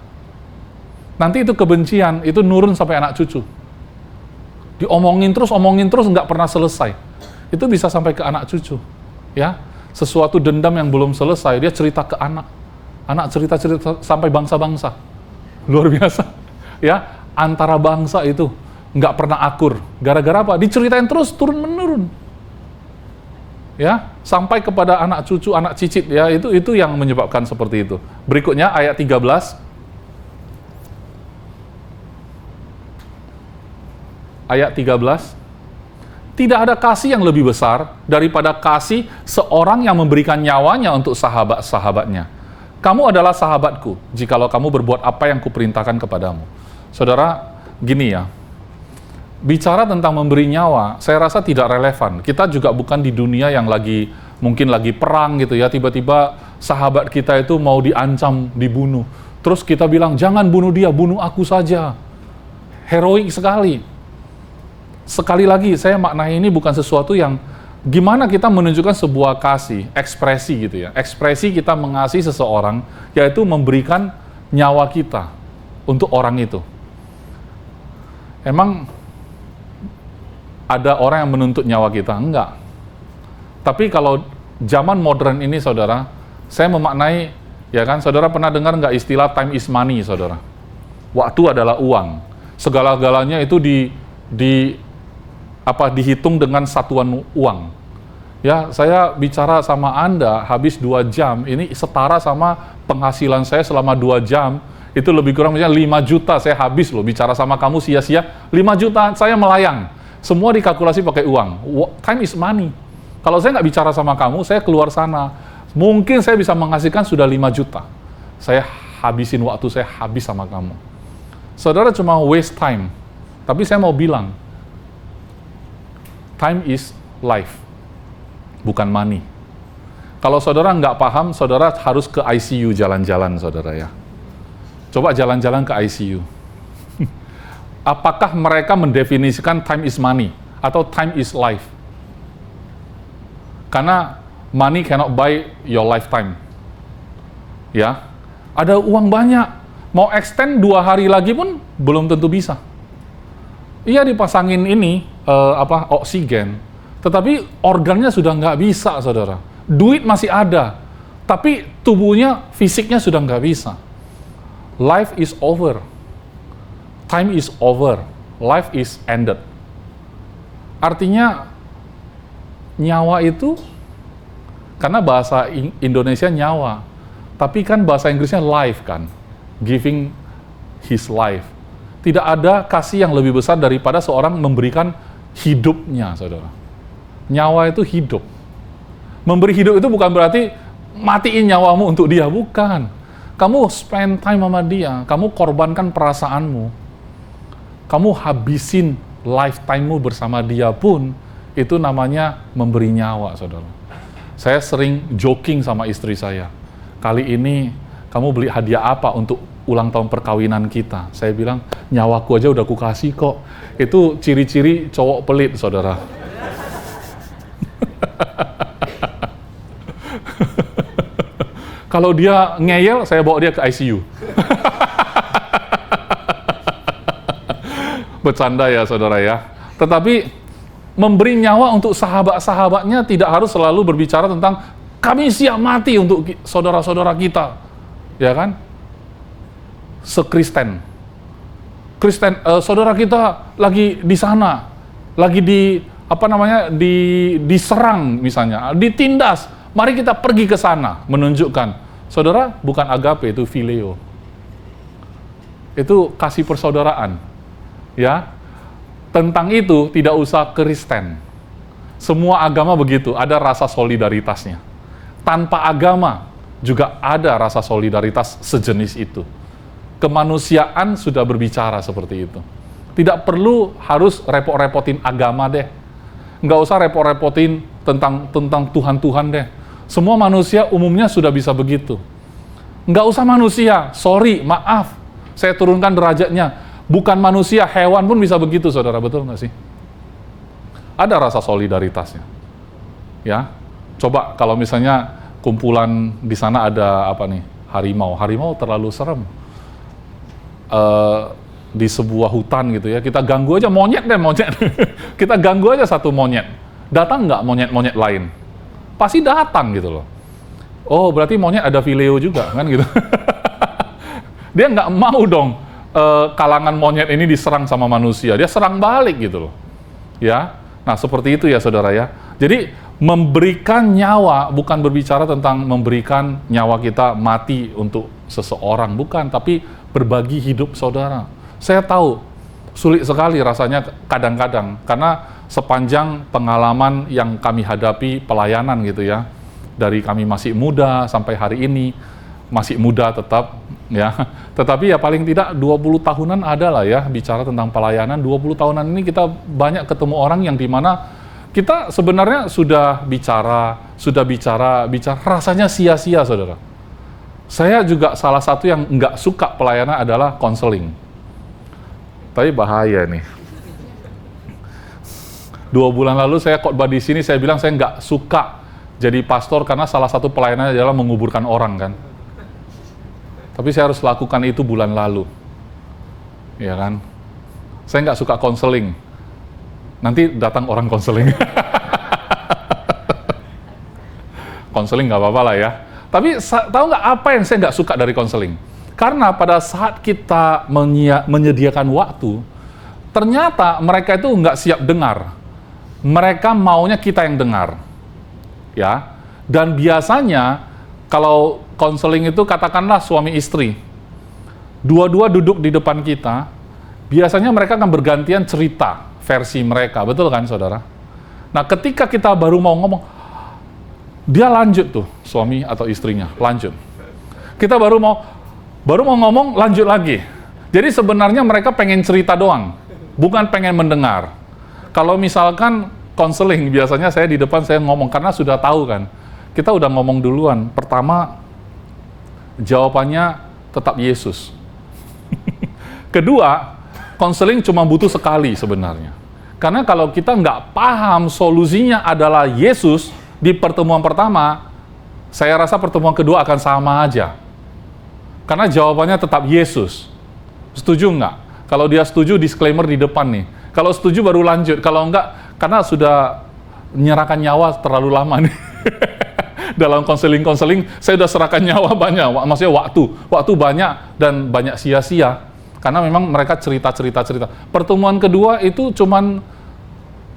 Nanti itu kebencian, itu nurun sampai anak cucu. Diomongin terus, nggak pernah selesai. Itu bisa sampai ke anak cucu, ya. Sesuatu dendam yang belum selesai, dia cerita ke anak. Anak cerita-cerita sampai bangsa-bangsa. Luar biasa, ya. Antara bangsa itu nggak pernah akur. Gara-gara apa? Diceritain terus, turun-menurun. Ya, sampai kepada anak cucu, anak cicit, ya. Itu yang menyebabkan seperti itu. Berikutnya, ayat 13. Ayat 13. Tidak ada kasih yang lebih besar daripada kasih seorang yang memberikan nyawanya untuk sahabat-sahabatnya. Kamu adalah sahabatku, jikalau kamu berbuat apa yang kuperintahkan kepadamu. Saudara, gini ya, bicara tentang memberi nyawa, saya rasa tidak relevan. Kita juga bukan di dunia yang mungkin lagi perang gitu ya, tiba-tiba sahabat kita itu mau diancam, dibunuh. Terus kita bilang, jangan bunuh dia, bunuh aku saja. Heroik sekali. Sekali lagi, saya maknai ini bukan sesuatu yang gimana kita menunjukkan sebuah kasih, ekspresi gitu ya. Ekspresi kita mengasihi seseorang, yaitu memberikan nyawa kita untuk orang itu. Emang ada orang yang menuntut nyawa kita? Enggak. Tapi kalau zaman modern ini, saudara, saya memaknai, ya kan, saudara pernah dengar nggak istilah time is money, saudara? Waktu adalah uang. Segala-galanya itu dihitung dengan satuan uang. Ya, saya bicara sama Anda habis 2 jam, ini setara sama penghasilan saya selama 2 jam, itu lebih kurang misalnya 5 juta saya habis loh, bicara sama kamu sia-sia, 5 juta saya melayang. Semua dikalkulasi pakai uang. Time is money. Kalau saya nggak bicara sama kamu, saya keluar sana, mungkin saya bisa menghasilkan sudah 5 juta. Saya habisin waktu, saya habis sama kamu. Saudara cuma waste time. Tapi saya mau bilang, time is life, bukan money. Kalau saudara nggak paham, saudara harus ke ICU jalan-jalan, saudara ya. Coba jalan-jalan ke ICU. Apakah mereka mendefinisikan time is money atau time is life? Karena money cannot buy your lifetime. Ya, ada uang banyak, mau extend 2 hari lagi pun belum tentu bisa. Iya dipasangin ini, oksigen, tetapi organnya sudah nggak bisa, saudara. Duit masih ada, tapi tubuhnya, fisiknya sudah nggak bisa. Life is over. Time is over. Life is ended. Artinya, nyawa itu, karena bahasa Indonesia nyawa, tapi kan bahasa Inggrisnya life kan, giving his life. Tidak ada kasih yang lebih besar daripada seorang memberikan hidupnya, saudara. Nyawa itu hidup. Memberi hidup itu bukan berarti matiin nyawamu untuk dia, bukan. Kamu spend time sama dia, kamu korbankan perasaanmu, kamu habisin lifetime-mu bersama dia pun, itu namanya memberi nyawa, saudara. Saya sering joking sama istri saya, kali ini kamu beli hadiah apa untuk ulang tahun perkawinan kita? Saya bilang, nyawaku aja udah kukasih kok. Itu ciri-ciri cowok pelit, saudara. Kalau dia ngeyel, saya bawa dia ke ICU. Bercanda ya, saudara ya. Tetapi memberi nyawa untuk sahabat-sahabatnya tidak harus selalu berbicara tentang kami siap mati untuk saudara-saudara kita, ya kan? Sekristen, saudara kita lagi di sana, lagi diserang misalnya, ditindas. Mari kita pergi ke sana, menunjukkan, saudara, bukan agape, itu phileo. Itu kasih persaudaraan. Ya, tentang itu tidak usah Kristen. Semua agama begitu, ada rasa solidaritasnya. Tanpa agama juga ada rasa solidaritas sejenis itu. Kemanusiaan sudah berbicara seperti itu. Tidak perlu harus repot-repotin agama deh. Nggak usah repot-repotin tentang Tuhan-Tuhan deh. Semua manusia umumnya sudah bisa begitu. Nggak usah manusia, sorry, maaf, saya turunkan derajatnya. Bukan manusia, hewan pun bisa begitu, saudara, betul nggak sih? Ada rasa solidaritasnya. Ya, coba kalau misalnya kumpulan di sana ada apa nih, harimau terlalu serem. Di sebuah hutan gitu ya, kita ganggu aja monyet. Kita ganggu aja satu monyet. Datang nggak monyet-monyet lain? Pasti datang gitu loh. Oh, berarti monyet ada phileo juga, kan gitu. Dia nggak mau dong kalangan monyet ini diserang sama manusia. Dia serang balik gitu loh. Ya, nah seperti itu ya, saudara ya. Jadi memberikan nyawa bukan berbicara tentang memberikan nyawa kita mati untuk seseorang, bukan, tapi berbagi hidup saudara. Saya tahu sulit sekali rasanya kadang-kadang, karena sepanjang pengalaman yang kami hadapi pelayanan gitu ya, dari kami masih muda sampai hari ini, masih muda tetap ya, tetapi ya paling tidak 20 tahunan ada lah ya bicara tentang pelayanan. 20 tahunan ini kita banyak ketemu orang yang dimana kita sebenarnya sudah bicara, rasanya sia-sia, saudara. Saya juga salah satu yang nggak suka pelayanan adalah konseling. Tapi bahaya nih. 2 bulan lalu saya khotbah di sini, saya bilang saya nggak suka jadi pastor karena salah satu pelayanan adalah menguburkan orang kan. Tapi saya harus lakukan itu bulan lalu. Ya kan? Saya nggak suka konseling. Nanti datang orang konseling. Konseling nggak apa-apa lah ya. Tapi tahu nggak apa yang saya nggak suka dari konseling? Karena pada saat kita menyediakan waktu, ternyata mereka itu nggak siap dengar. Mereka maunya kita yang dengar. Ya. Dan biasanya kalau konseling itu katakanlah suami istri, dua-dua duduk di depan kita, biasanya mereka akan bergantian cerita versi mereka, betul kan, saudara? Nah, ketika kita baru mau ngomong, dia lanjut tuh, suami atau istrinya, lanjut. Kita baru mau ngomong, lanjut lagi. Jadi sebenarnya mereka pengen cerita doang, bukan pengen mendengar. Kalau misalkan konseling, biasanya saya di depan saya ngomong, karena sudah tahu kan, kita udah ngomong duluan. Pertama, jawabannya tetap Yesus. Kedua, konseling cuma butuh sekali sebenarnya. Karena kalau kita nggak paham solusinya adalah Yesus di pertemuan pertama, saya rasa pertemuan kedua akan sama aja. Karena jawabannya tetap Yesus. Setuju nggak? Kalau dia setuju, disclaimer di depan nih. Kalau setuju baru lanjut. Kalau enggak, karena sudah menyerahkan nyawa terlalu lama nih. Dalam konseling-konseling, saya sudah serahkan nyawa banyak. Maksudnya waktu banyak dan banyak sia-sia. Karena memang mereka cerita. Pertemuan kedua itu cuman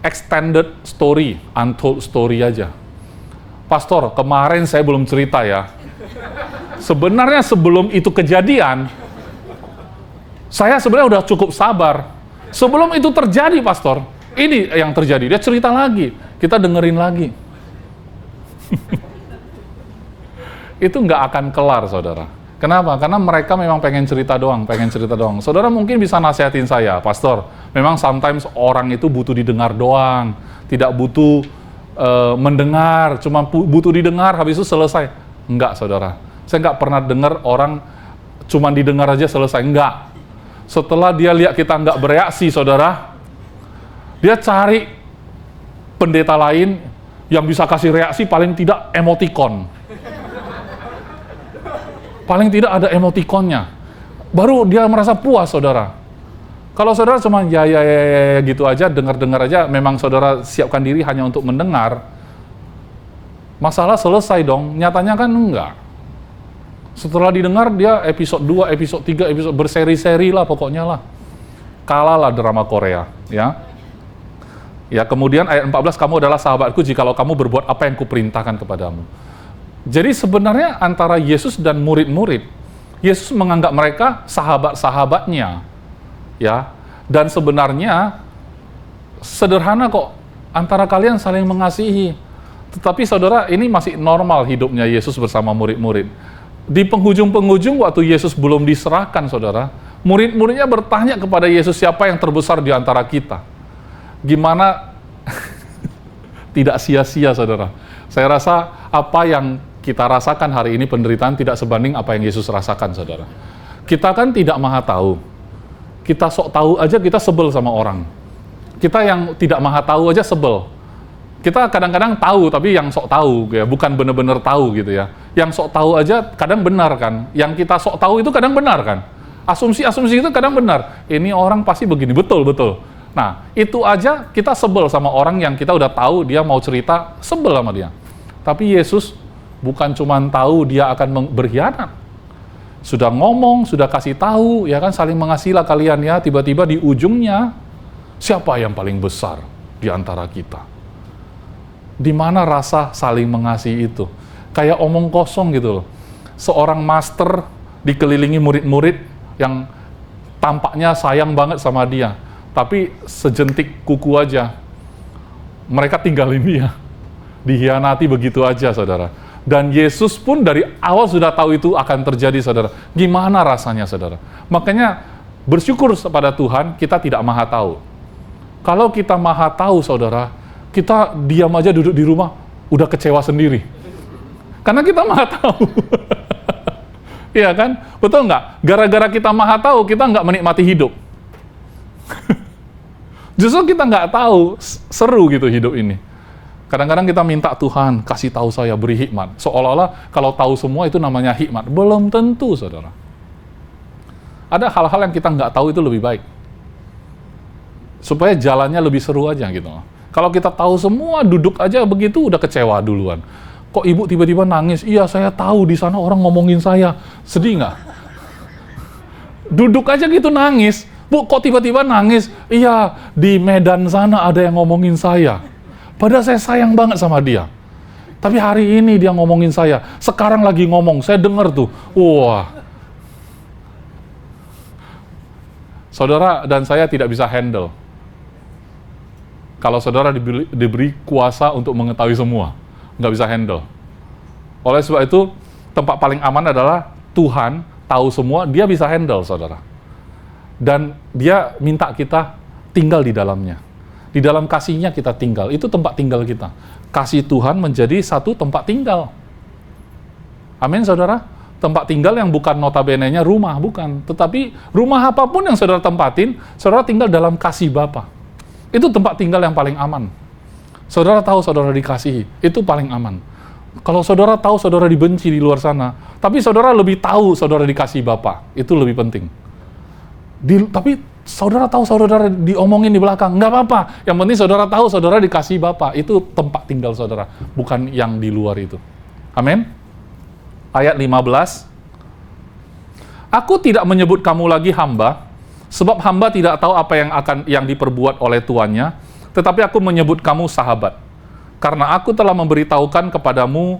extended story, untold story aja. Pastor, kemarin saya belum cerita ya. Sebenarnya sebelum itu kejadian, saya sebenarnya udah cukup sabar. Sebelum itu terjadi, Pastor, ini yang terjadi. Dia cerita lagi, kita dengerin lagi. Itu nggak akan kelar, saudara. Kenapa? Karena mereka memang pengen cerita doang. Saudara mungkin bisa nasihatin saya, Pastor, memang sometimes orang itu butuh didengar doang, tidak butuh mendengar, cuma butuh didengar, habis itu selesai. Enggak, saudara. Saya nggak pernah dengar orang cuma didengar aja selesai. Enggak. Setelah dia lihat kita nggak bereaksi, saudara, dia cari pendeta lain yang bisa kasih reaksi, paling tidak emoticon. Paling tidak ada emotikonnya. Baru dia merasa puas, saudara. Kalau saudara cuma ya gitu aja, dengar aja, memang saudara siapkan diri hanya untuk mendengar, masalah selesai dong. Nyatanya kan enggak. Setelah didengar, dia episode 2, episode 3, episode berseri-seri lah pokoknya lah. Kalah lah drama Korea, ya. Ya, kemudian ayat 14, kamu adalah sahabatku jikalau kamu berbuat apa yang kuperintahkan kepadamu. Jadi sebenarnya antara Yesus dan murid-murid, Yesus menganggap mereka sahabat-sahabatnya, ya. Dan sebenarnya sederhana kok, antara kalian saling mengasihi. Tetapi saudara, ini masih normal hidupnya Yesus bersama murid-murid. Di penghujung-penghujung waktu Yesus belum diserahkan, saudara, murid-muridnya bertanya kepada Yesus, siapa yang terbesar di antara kita? Gimana? Tidak sia-sia, saudara. Saya rasa apa yang kita rasakan hari ini, penderitaan tidak sebanding apa yang Yesus rasakan, saudara. Kita kan tidak maha tahu. Kita sok tahu aja kita sebel sama orang. Kita yang tidak maha tahu aja sebel. Kita kadang-kadang tahu, tapi yang sok tahu, ya, bukan benar-benar tahu gitu ya. Yang sok tahu aja kadang benar kan. Yang kita sok tahu itu kadang benar kan. Asumsi-asumsi itu kadang benar. Ini orang pasti begini, betul-betul. Nah, itu aja kita sebel sama orang yang kita udah tahu dia mau cerita, sebel sama dia. Tapi Yesus bukan cuma tahu dia akan berkhianat. Sudah ngomong, sudah kasih tahu, ya kan, saling mengasihilah kalian ya. Tiba-tiba di ujungnya, siapa yang paling besar di antara kita? Di mana rasa saling mengasihi itu? Kayak omong kosong gitu loh. Seorang master dikelilingi murid-murid yang tampaknya sayang banget sama dia. Tapi sejentik kuku aja, mereka tinggalin dia. Dihianati begitu aja, saudara. Dan Yesus pun dari awal sudah tahu itu akan terjadi, saudara. Gimana rasanya, saudara? Makanya bersyukur kepada Tuhan, kita tidak maha tahu. Kalau kita maha tahu, saudara, kita diam aja duduk di rumah, udah kecewa sendiri. Karena kita maha tahu. Iya kan? Betul nggak? Gara-gara kita maha tahu, kita nggak menikmati hidup. Justru kita nggak tahu, seru gitu hidup ini. Kadang-kadang kita minta Tuhan, kasih tahu saya, beri hikmat. Seolah-olah kalau tahu semua itu namanya hikmat. Belum tentu, saudara. Ada hal-hal yang kita nggak tahu itu lebih baik. Supaya jalannya lebih seru aja gitu. Kalau kita tahu semua, duduk aja begitu udah kecewa duluan. Kok ibu tiba-tiba nangis? Iya, saya tahu di sana orang ngomongin saya. Sedih nggak? Duduk aja gitu nangis. Bu, kok tiba-tiba nangis? Iya, di Medan sana ada yang ngomongin saya. Padahal saya sayang banget sama dia. Tapi hari ini dia ngomongin saya. Sekarang lagi ngomong, saya dengar tuh. Wah. Saudara dan saya tidak bisa handle. Kalau saudara diberi kuasa untuk mengetahui semua, nggak bisa handle. Oleh sebab itu, tempat paling aman adalah Tuhan tahu semua, dia bisa handle, saudara. Dan dia minta kita tinggal di dalamnya. Di dalam kasihnya kita tinggal, itu tempat tinggal kita. Kasih Tuhan menjadi satu tempat tinggal. Amin, saudara? Tempat tinggal yang bukan notabene-nya rumah, bukan. Tetapi rumah apapun yang saudara tempatin, saudara tinggal dalam kasih Bapa. Itu tempat tinggal yang paling aman. Saudara tahu saudara dikasihi, itu paling aman. Kalau saudara tahu saudara dibenci di luar sana, tapi saudara lebih tahu saudara dikasihi Bapa, itu lebih penting. Tapi saudara tahu saudara diomongin di belakang, nggak apa-apa. Yang penting saudara tahu saudara dikasihi Bapa, itu tempat tinggal saudara, bukan yang di luar itu. Amin. Ayat 15. Aku tidak menyebut kamu lagi hamba, sebab hamba tidak tahu apa yang diperbuat oleh tuannya. tetapi aku menyebut kamu sahabat. Karena aku telah memberitahukan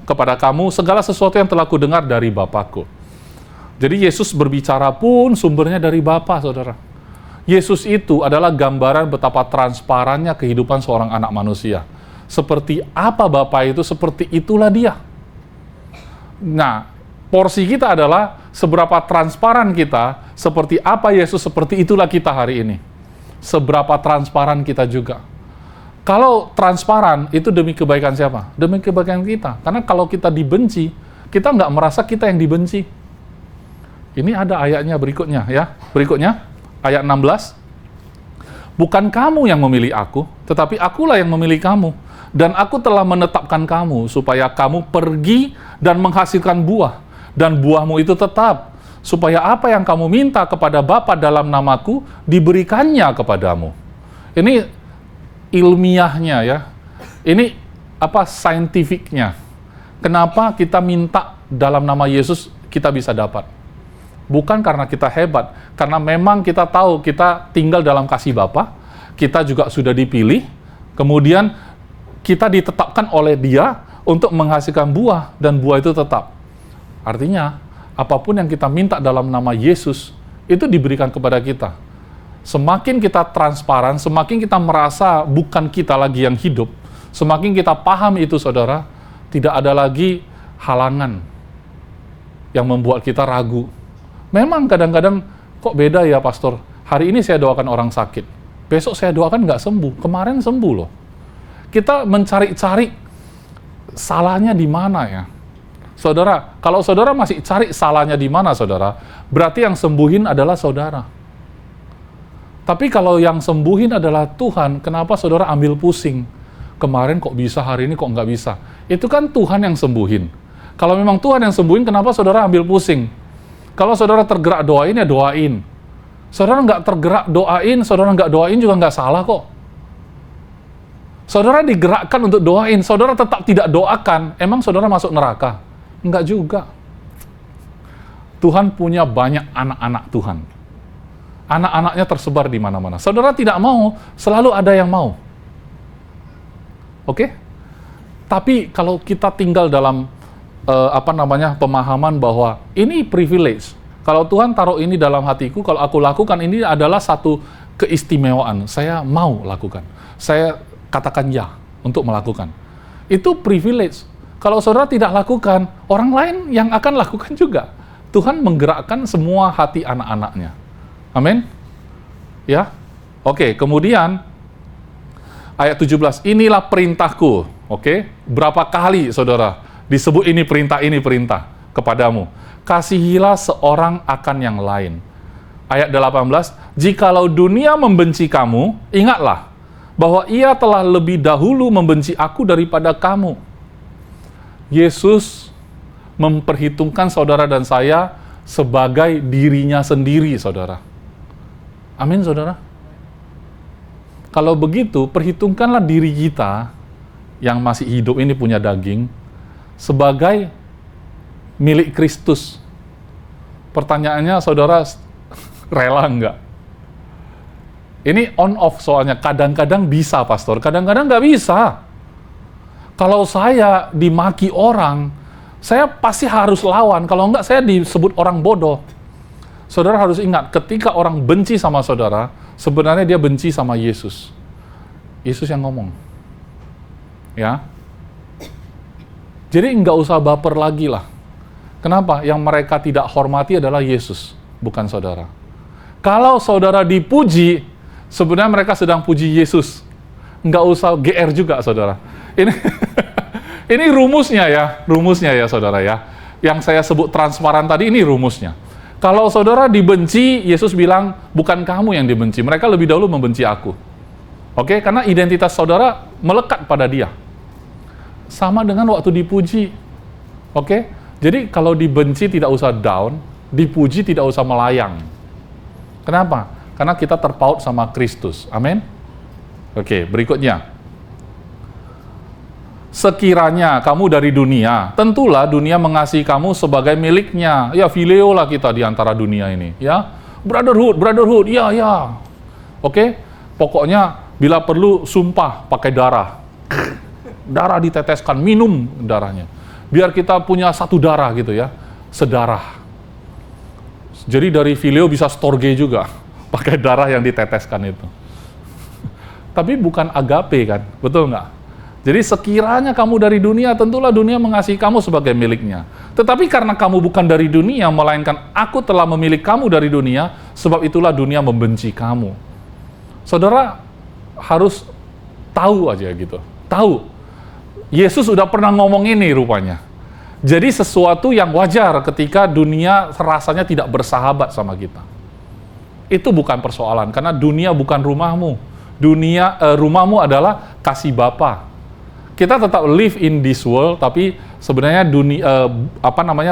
kepada kamu segala sesuatu yang telah kudengar dari Bapakku. Jadi Yesus berbicara pun sumbernya dari Bapa, saudara. Yesus itu adalah gambaran betapa transparannya kehidupan seorang anak manusia. Seperti apa Bapa itu, seperti itulah dia. Nah, porsi kita adalah seberapa transparan kita, seperti apa Yesus, seperti itulah kita hari ini. Seberapa transparan kita juga. Kalau transparan, itu demi kebaikan siapa? Demi kebaikan kita. Karena kalau kita dibenci, kita nggak merasa kita yang dibenci. Ini ada ayatnya berikutnya ya. Berikutnya, ayat 16. Bukan kamu yang memilih aku, tetapi akulah yang memilih kamu. Dan aku telah menetapkan kamu, supaya kamu pergi dan menghasilkan buah. Dan buahmu itu tetap, supaya apa yang kamu minta kepada Bapa dalam namaku, diberikannya kepadamu. Ini ilmiahnya ya. Ini saintifiknya. Kenapa kita minta dalam nama Yesus kita bisa dapat? Bukan karena kita hebat, karena memang kita tahu kita tinggal dalam kasih Bapa, kita juga sudah dipilih, kemudian kita ditetapkan oleh Dia untuk menghasilkan buah, dan buah itu tetap. Artinya, apapun yang kita minta dalam nama Yesus, itu diberikan kepada kita. Semakin kita transparan, semakin kita merasa bukan kita lagi yang hidup, semakin kita paham itu, saudara, tidak ada lagi halangan yang membuat kita ragu. Memang kadang-kadang, kok beda ya pastor, hari ini saya doakan orang sakit, besok saya doakan nggak sembuh, kemarin sembuh loh. Kita mencari-cari salahnya di mana ya. Saudara, kalau saudara masih cari salahnya di mana, saudara, berarti yang sembuhin adalah saudara. Tapi kalau yang sembuhin adalah Tuhan, kenapa saudara ambil pusing? Kemarin kok bisa, hari ini kok nggak bisa? Itu kan Tuhan yang sembuhin. Kalau memang Tuhan yang sembuhin, kenapa saudara ambil pusing? Kalau saudara tergerak doain, ya doain. Saudara nggak tergerak doain, saudara nggak doain juga nggak salah kok. Saudara digerakkan untuk doain, saudara tetap tidak doakan, emang saudara masuk neraka? Enggak juga. Tuhan punya banyak anak-anak Tuhan. Anak-anaknya tersebar di mana-mana. Saudara tidak mau, selalu ada yang mau. Oke? Tapi kalau kita tinggal dalam pemahaman bahwa ini privilege. Kalau Tuhan taruh ini dalam hatiku, kalau aku lakukan ini adalah satu keistimewaan. Saya mau lakukan. Saya katakan ya untuk melakukan. Itu privilege. Kalau saudara tidak lakukan, orang lain yang akan lakukan juga. Tuhan menggerakkan semua hati anak-anaknya. Amin? Ya? Oke, kemudian ayat 17, inilah perintahku. Oke? Berapa kali, saudara, disebut ini perintah kepadamu. Kasihilah seorang akan yang lain. Ayat 18, jikalau dunia membenci kamu, ingatlah bahwa ia telah lebih dahulu membenci aku daripada kamu. Yesus memperhitungkan saudara dan saya sebagai dirinya sendiri, saudara. Amin, saudara? Kalau begitu, perhitungkanlah diri kita yang masih hidup ini punya daging sebagai milik Kristus. Pertanyaannya, saudara, rela enggak? Ini on-off soalnya. Kadang-kadang bisa, pastor. Kadang-kadang nggak bisa. Kalau saya dimaki orang, saya pasti harus lawan. Kalau enggak, saya disebut orang bodoh. Saudara harus ingat, ketika orang benci sama saudara, sebenarnya dia benci sama Yesus. Yesus yang ngomong. Ya. Jadi nggak usah baper lagi lah. Kenapa? Yang mereka tidak hormati adalah Yesus, bukan saudara. Kalau saudara dipuji, sebenarnya mereka sedang puji Yesus. Nggak usah GR juga, saudara. Ini rumusnya ya, saudara ya. Yang saya sebut transparan tadi, ini rumusnya. Kalau saudara dibenci, Yesus bilang, bukan kamu yang dibenci, mereka lebih dahulu membenci aku. Oke? Karena identitas saudara melekat pada dia. Sama dengan waktu dipuji. Oke? Jadi kalau dibenci tidak usah down, dipuji tidak usah melayang. Kenapa? Karena kita terpaut sama Kristus. Amin? Oke, berikutnya. Sekiranya kamu dari dunia, tentulah dunia mengasihi kamu sebagai miliknya. Ya, phileo lah kita di antara dunia ini. Ya, brotherhood, ya. Oke? Pokoknya Bila perlu sumpah pakai darah. Darah diteteskan, minum darahnya. Biar kita punya satu darah gitu ya, sedarah. Jadi dari filio bisa storge juga, pakai darah yang diteteskan itu. Tapi bukan agape kan, betul nggak? Jadi sekiranya kamu dari dunia, tentulah dunia mengasihi kamu sebagai miliknya. Tetapi karena kamu bukan dari dunia, melainkan aku telah memilih kamu dari dunia, sebab itulah dunia membenci kamu. Saudara harus tahu aja gitu, tahu. Yesus sudah pernah ngomong ini rupanya. Jadi sesuatu yang wajar ketika dunia rasanya tidak bersahabat sama kita. Itu bukan persoalan, karena dunia bukan rumahmu. Rumahmu adalah kasih Bapa. Kita tetap live in this world, tapi sebenarnya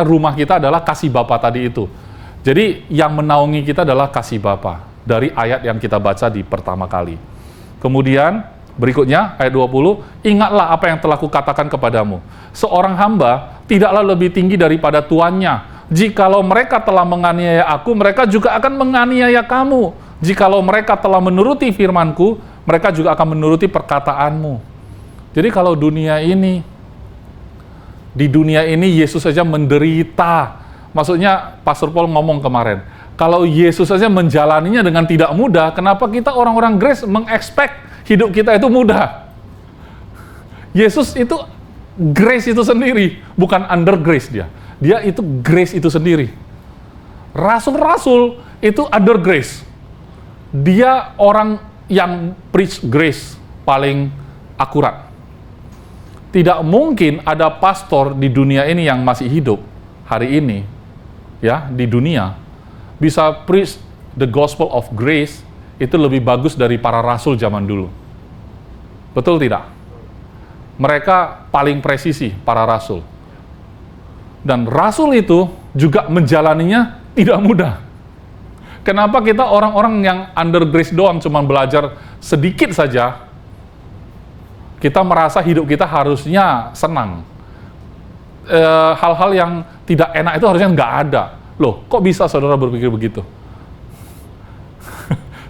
rumah kita adalah kasih Bapa tadi itu. Jadi yang menaungi kita adalah kasih Bapa dari ayat yang kita baca di pertama kali. Kemudian berikutnya ayat 20, ingatlah apa yang telah kukatakan kepadamu. Seorang hamba tidaklah lebih tinggi daripada tuannya. Jikalau mereka telah menganiaya aku, mereka juga akan menganiaya kamu. Jikalau mereka telah menuruti firmanku, mereka juga akan menuruti perkataanmu. Jadi kalau di dunia ini Yesus saja menderita. Maksudnya Pastor Paul ngomong kemarin, kalau Yesus saja menjalaninya dengan tidak mudah, kenapa kita orang-orang grace mengekspek hidup kita itu mudah? Yesus itu grace itu sendiri, bukan under grace dia. Dia itu grace itu sendiri. Rasul-rasul itu under grace. Dia orang yang preach grace paling akurat. Tidak mungkin ada pastor di dunia ini yang masih hidup hari ini, ya, di dunia, bisa preach the gospel of grace itu lebih bagus dari para rasul zaman dulu. Betul tidak? Mereka paling presisi, para rasul. Dan rasul itu juga menjalaninya tidak mudah. Kenapa kita orang-orang yang under grace doang cuma belajar sedikit saja, kita merasa hidup kita harusnya senang. Hal-hal yang tidak enak itu harusnya nggak ada. Loh, kok bisa saudara berpikir begitu?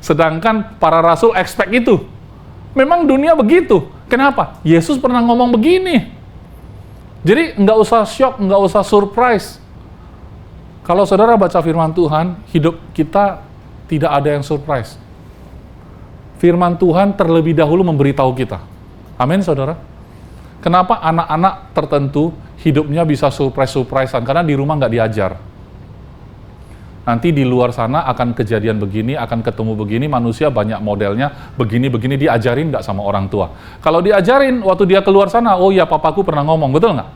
Sedangkan para rasul expect itu. Memang dunia begitu. Kenapa? Yesus pernah ngomong begini. Jadi nggak usah shock, nggak usah surprise. Kalau saudara baca firman Tuhan, hidup kita tidak ada yang surprise. Firman Tuhan terlebih dahulu memberitahu kita. Amin, saudara. Kenapa anak-anak tertentu hidupnya bisa surprise-surprisean? Karena di rumah nggak diajar. Nanti di luar sana akan kejadian begini, akan ketemu begini, manusia banyak modelnya, begini-begini, diajarin nggak sama orang tua. Kalau diajarin, waktu dia keluar sana, oh ya papaku pernah ngomong, betul nggak?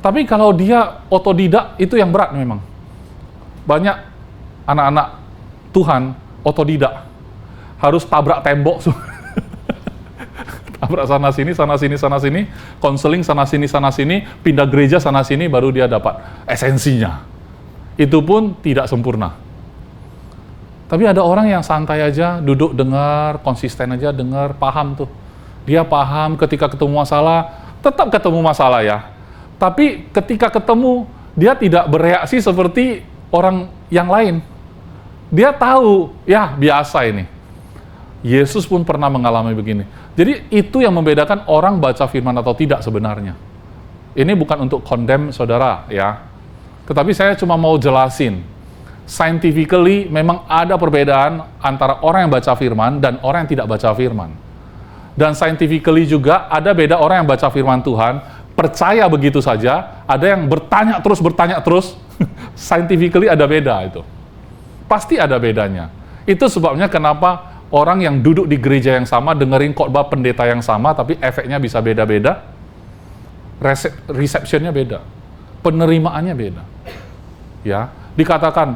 Tapi kalau dia otodidak, itu yang berat memang. Banyak anak-anak Tuhan otodidak. Harus tabrak tembok, tabrak sana sini, konseling sana sini, pindah gereja sana sini, baru dia dapat esensinya. Itu pun tidak sempurna. Tapi ada orang yang santai aja, duduk dengar, konsisten aja dengar, paham tuh. Dia paham ketika ketemu masalah, tetap ketemu masalah ya. Tapi ketika ketemu, dia tidak bereaksi seperti orang yang lain. Dia tahu, ya biasa ini. Yesus pun pernah mengalami begini. Jadi itu yang membedakan orang baca firman atau tidak sebenarnya. Ini bukan untuk condemn saudara ya. Tetapi saya cuma mau jelasin. Scientifically memang ada perbedaan antara orang yang baca firman dan orang yang tidak baca firman. Dan scientifically juga ada beda orang yang baca firman Tuhan, percaya begitu saja, ada yang bertanya terus. Scientifically ada beda itu. Pasti ada bedanya. Itu sebabnya kenapa orang yang duduk di gereja yang sama, dengerin khotbah pendeta yang sama, tapi efeknya bisa beda-beda, receptionnya beda, penerimaannya beda. Ya, dikatakan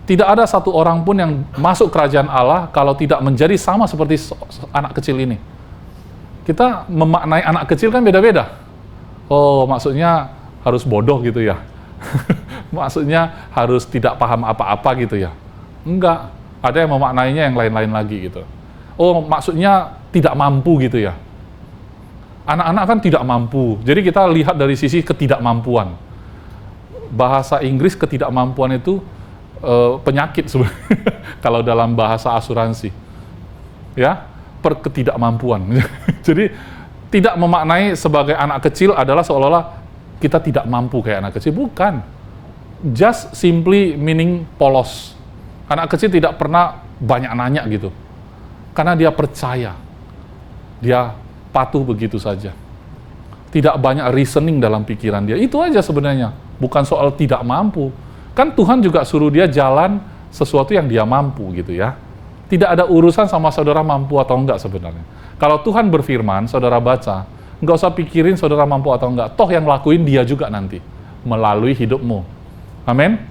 tidak ada satu orang pun yang masuk kerajaan Allah kalau tidak menjadi sama seperti anak kecil ini. Kita memaknai anak kecil kan beda-beda. Oh, maksudnya harus bodoh gitu ya. Maksudnya harus tidak paham apa-apa gitu ya. Enggak, ada yang memaknainya yang lain-lain lagi gitu. Oh, maksudnya tidak mampu gitu ya. Anak-anak kan tidak mampu. Jadi kita lihat dari sisi ketidakmampuan. Bahasa Inggris ketidakmampuan itu penyakit sebenarnya. Kalau dalam bahasa asuransi. Ya, ketidakmampuan. Jadi tidak memaknai sebagai anak kecil adalah seolah-olah kita tidak mampu kayak anak kecil. Bukan. Just simply meaning polos. Anak kecil tidak pernah banyak nanya gitu. Karena dia percaya. Dia patuh begitu saja. Tidak banyak reasoning dalam pikiran dia. Itu aja sebenarnya. Bukan soal tidak mampu. Kan Tuhan juga suruh dia jalan sesuatu yang dia mampu gitu ya. Tidak ada urusan sama saudara mampu atau enggak sebenarnya. Kalau Tuhan berfirman, saudara baca, nggak usah pikirin saudara mampu atau enggak. Toh yang lakuin dia juga nanti, melalui hidupmu. Amin.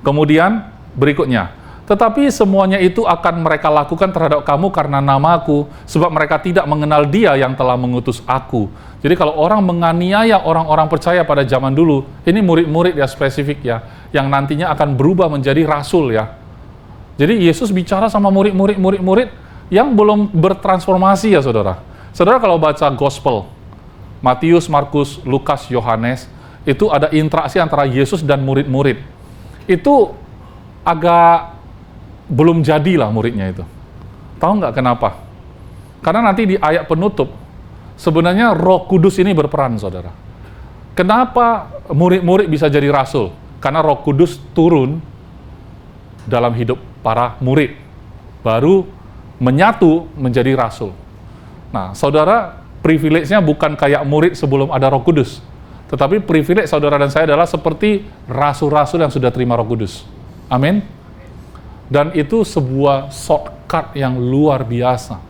Kemudian berikutnya, tetapi semuanya itu akan mereka lakukan terhadap kamu karena namaku, sebab mereka tidak mengenal dia yang telah mengutus aku. Jadi kalau orang menganiaya orang-orang percaya pada zaman dulu, ini murid-murid ya spesifik ya, yang nantinya akan berubah menjadi rasul ya. Jadi Yesus bicara sama murid-murid yang belum bertransformasi ya saudara. Saudara kalau baca Gospel, Matius, Markus, Lukas, Yohanes, itu ada interaksi antara Yesus dan murid-murid. Itu agak belum jadilah muridnya itu. Tahu nggak kenapa? Karena nanti di ayat penutup, sebenarnya Roh Kudus ini berperan, saudara. Kenapa murid-murid bisa jadi rasul? Karena Roh Kudus turun dalam hidup para murid, baru menyatu menjadi rasul. Nah, saudara, privilege-nya bukan kayak murid sebelum ada Roh Kudus, tetapi privilege saudara dan saya adalah seperti rasul-rasul yang sudah terima Roh Kudus. Amin. Dan itu sebuah shortcut yang luar biasa.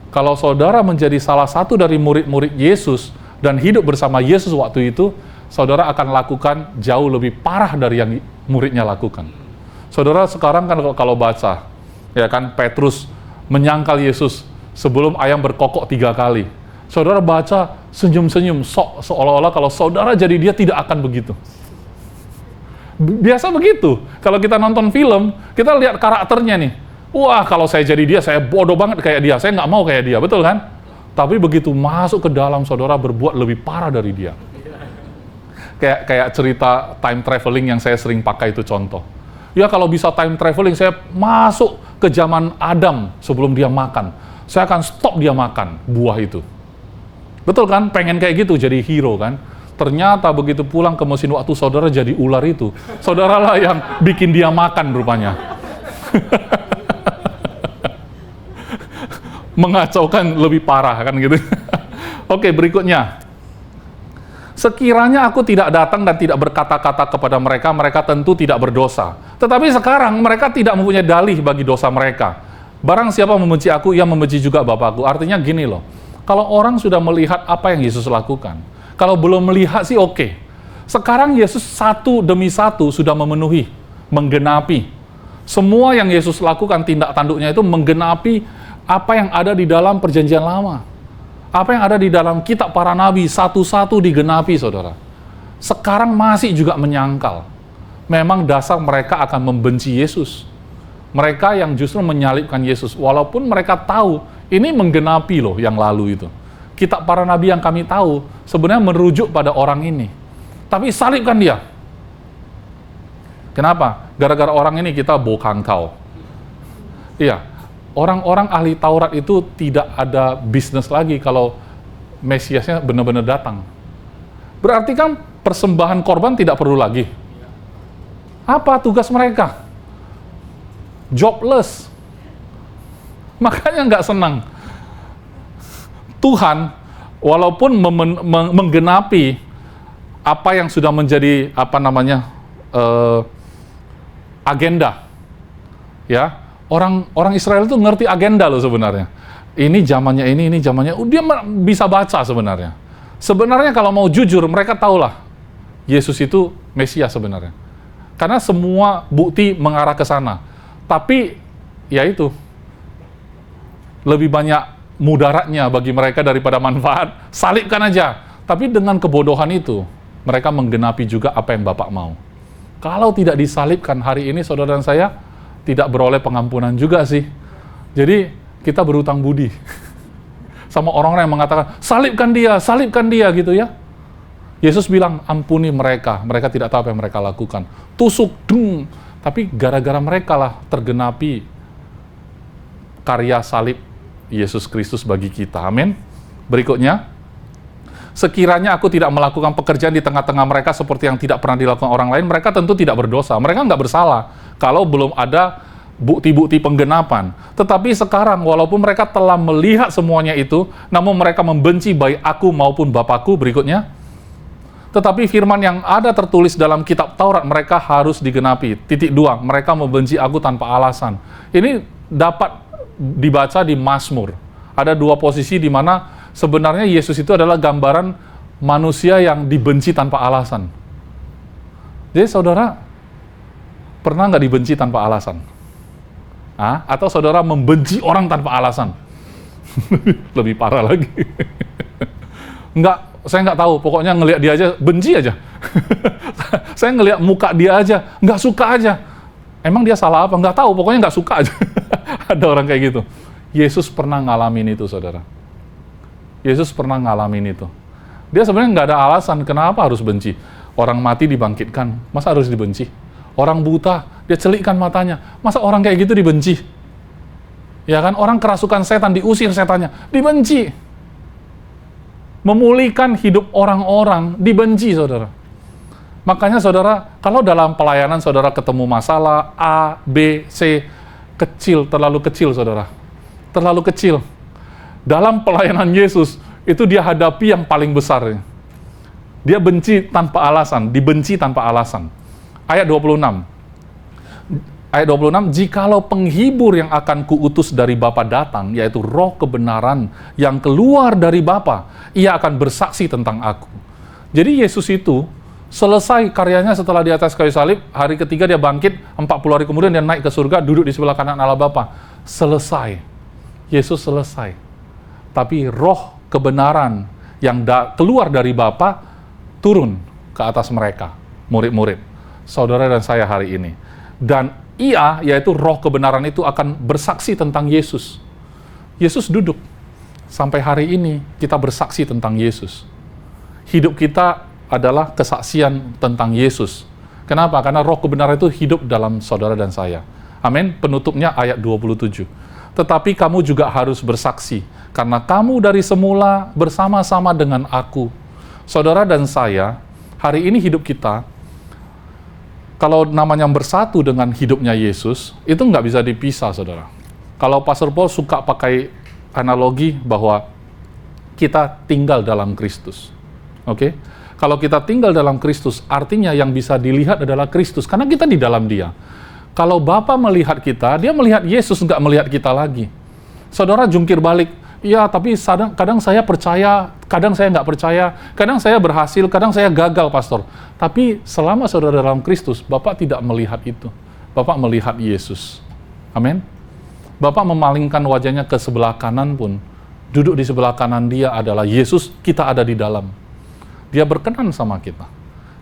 Kalau saudara menjadi salah satu dari murid-murid Yesus dan hidup bersama Yesus waktu itu, saudara akan lakukan jauh lebih parah dari yang muridnya lakukan. Saudara sekarang kan kalau baca, ya kan, Petrus menyangkal Yesus sebelum ayam berkokok 3 kali. Saudara baca senyum-senyum, seolah-olah kalau saudara jadi dia tidak akan begitu. Biasa begitu. Kalau kita nonton film, kita lihat karakternya nih. Wah, kalau saya jadi dia, saya bodoh banget kayak dia. Saya nggak mau kayak dia, betul kan? Tapi begitu masuk ke dalam, saudara berbuat lebih parah dari dia. Kayak cerita time traveling yang saya sering pakai itu contoh. Ya kalau bisa time traveling, saya masuk ke zaman Adam sebelum dia makan. Saya akan stop dia makan buah itu. Betul kan? Pengen kayak gitu, jadi hero kan? Ternyata begitu pulang ke mesin waktu, saudara jadi ular itu. Saudaralah yang bikin dia makan rupanya. Mengacaukan lebih parah kan gitu. Oke, berikutnya. Sekiranya aku tidak datang dan tidak berkata-kata kepada mereka, mereka tentu tidak berdosa. Tetapi sekarang mereka tidak mempunyai dalih bagi dosa mereka. Barang siapa membenci aku, ia membenci juga Bapakku. Artinya gini loh, kalau orang sudah melihat apa yang Yesus lakukan, kalau belum melihat sih oke. Sekarang Yesus satu demi satu sudah memenuhi, menggenapi. Semua yang Yesus lakukan, tindak tanduknya itu menggenapi apa yang ada di dalam perjanjian lama. Apa yang ada di dalam kitab para nabi, satu-satu digenapi, saudara. Sekarang masih juga menyangkal. Memang dasar mereka akan membenci Yesus. Mereka yang justru menyalibkan Yesus. Walaupun mereka tahu, ini menggenapi loh yang lalu itu. Kitab para nabi yang kami tahu, sebenarnya merujuk pada orang ini. Tapi salibkan dia. Kenapa? Gara-gara orang ini kita bokang kau. Iya. Orang-orang ahli Taurat itu tidak ada bisnis lagi kalau Mesiasnya benar-benar datang. Berarti kan persembahan korban tidak perlu lagi. Apa tugas mereka? Jobless. Makanya nggak senang. Tuhan, walaupun menggenapi apa yang sudah menjadi agenda, ya. Orang Israel itu ngerti agenda loh sebenarnya. Ini zamannya ini zamannya. Dia bisa baca sebenarnya. Sebenarnya kalau mau jujur, mereka tahulah Yesus itu Mesias sebenarnya. Karena semua bukti mengarah ke sana. Tapi, ya itu, lebih banyak mudaratnya bagi mereka daripada manfaat. Salibkan aja. Tapi dengan kebodohan itu, mereka menggenapi juga apa yang Bapak mau. Kalau tidak disalibkan hari ini, saudara dan saya, tidak beroleh pengampunan juga sih. Jadi kita berutang budi sama orang-orang yang mengatakan salibkan dia gitu ya. Yesus bilang ampuni mereka tidak tahu apa yang mereka lakukan. Tusuk, dung. Tapi gara-gara mereka lah tergenapi karya salib Yesus Kristus bagi kita. Amin. Berikutnya, sekiranya aku tidak melakukan pekerjaan di tengah-tengah mereka seperti yang tidak pernah dilakukan orang lain, mereka tentu tidak berdosa. Mereka nggak bersalah kalau belum ada bukti-bukti penggenapan. Tetapi sekarang, walaupun mereka telah melihat semuanya itu, namun mereka membenci baik aku maupun Bapakku. Berikutnya, tetapi firman yang ada tertulis dalam kitab Taurat mereka harus digenapi. Titik 2, mereka membenci aku tanpa alasan. Ini dapat dibaca di Mazmur. Ada dua posisi di mana sebenarnya Yesus itu adalah gambaran manusia yang dibenci tanpa alasan. Jadi saudara, pernah nggak dibenci tanpa alasan? Atau saudara membenci orang tanpa alasan? Lebih parah lagi. Saya nggak tahu, pokoknya ngelihat dia aja, benci aja. Saya ngelihat muka dia aja, nggak suka aja. Emang dia salah apa? Nggak tahu, pokoknya nggak suka aja. Ada orang kayak gitu. Yesus pernah ngalamin itu, saudara. Yesus pernah ngalamin itu. Dia sebenarnya nggak ada alasan kenapa harus benci. Orang mati dibangkitkan, masa harus dibenci? Orang buta, dia celikkan matanya, masa orang kayak gitu dibenci? Ya kan, orang kerasukan setan, diusir setannya, dibenci. Memulihkan hidup orang-orang, dibenci, saudara. Makanya, saudara, kalau dalam pelayanan saudara ketemu masalah A, B, C, kecil, terlalu kecil, saudara. Terlalu kecil. Dalam pelayanan Yesus, itu dia hadapi yang paling besar. Dia benci tanpa alasan, dibenci tanpa alasan. Ayat 26. Ayat 26, jikalau penghibur yang akan kuutus dari Bapa datang, yaitu roh kebenaran yang keluar dari Bapa, ia akan bersaksi tentang aku. Jadi Yesus itu selesai karyanya setelah di atas kayu salib, hari ketiga dia bangkit, 40 hari kemudian dia naik ke surga, duduk di sebelah kanan Allah Bapa. Selesai. Yesus selesai. Tapi roh kebenaran yang keluar dari Bapa turun ke atas mereka, murid-murid, saudara dan saya hari ini. Dan ia, yaitu roh kebenaran itu akan bersaksi tentang Yesus. Yesus duduk. Sampai hari ini kita bersaksi tentang Yesus. Hidup kita adalah kesaksian tentang Yesus. Kenapa? Karena roh kebenaran itu hidup dalam saudara dan saya. Amin. Penutupnya ayat 27. Tetapi kamu juga harus bersaksi, karena kamu dari semula bersama-sama dengan aku. Saudara dan saya, hari ini hidup kita, kalau namanya bersatu dengan hidupnya Yesus, itu nggak bisa dipisah, saudara. Kalau Pastor Paul suka pakai analogi bahwa kita tinggal dalam Kristus. Oke? Kalau kita tinggal dalam Kristus, artinya yang bisa dilihat adalah Kristus, karena kita di dalam Dia. Kalau Bapa melihat kita, Dia melihat Yesus, nggak melihat kita lagi. Saudara jungkir balik, ya tapi kadang saya percaya, kadang saya nggak percaya, kadang saya berhasil, kadang saya gagal, Pastor. Tapi selama saudara dalam Kristus, Bapak tidak melihat itu. Bapak melihat Yesus. Amin. Bapak memalingkan wajahnya ke sebelah kanan pun, duduk di sebelah kanan Dia adalah Yesus, kita ada di dalam. Dia berkenan sama kita.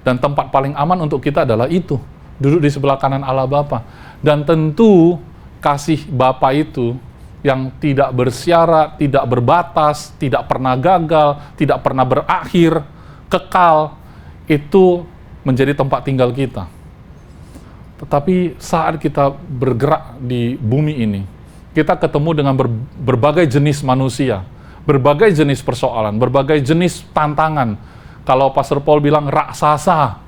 Dan tempat paling aman untuk kita adalah itu, duduk di sebelah kanan Allah Bapa. Dan tentu kasih Bapa itu yang tidak bersyarat, tidak berbatas, tidak pernah gagal, tidak pernah berakhir, kekal, itu menjadi tempat tinggal kita. Tetapi saat kita bergerak di bumi ini, kita ketemu dengan berbagai jenis manusia, berbagai jenis persoalan, berbagai jenis tantangan. Kalau Pastor Paul bilang raksasa,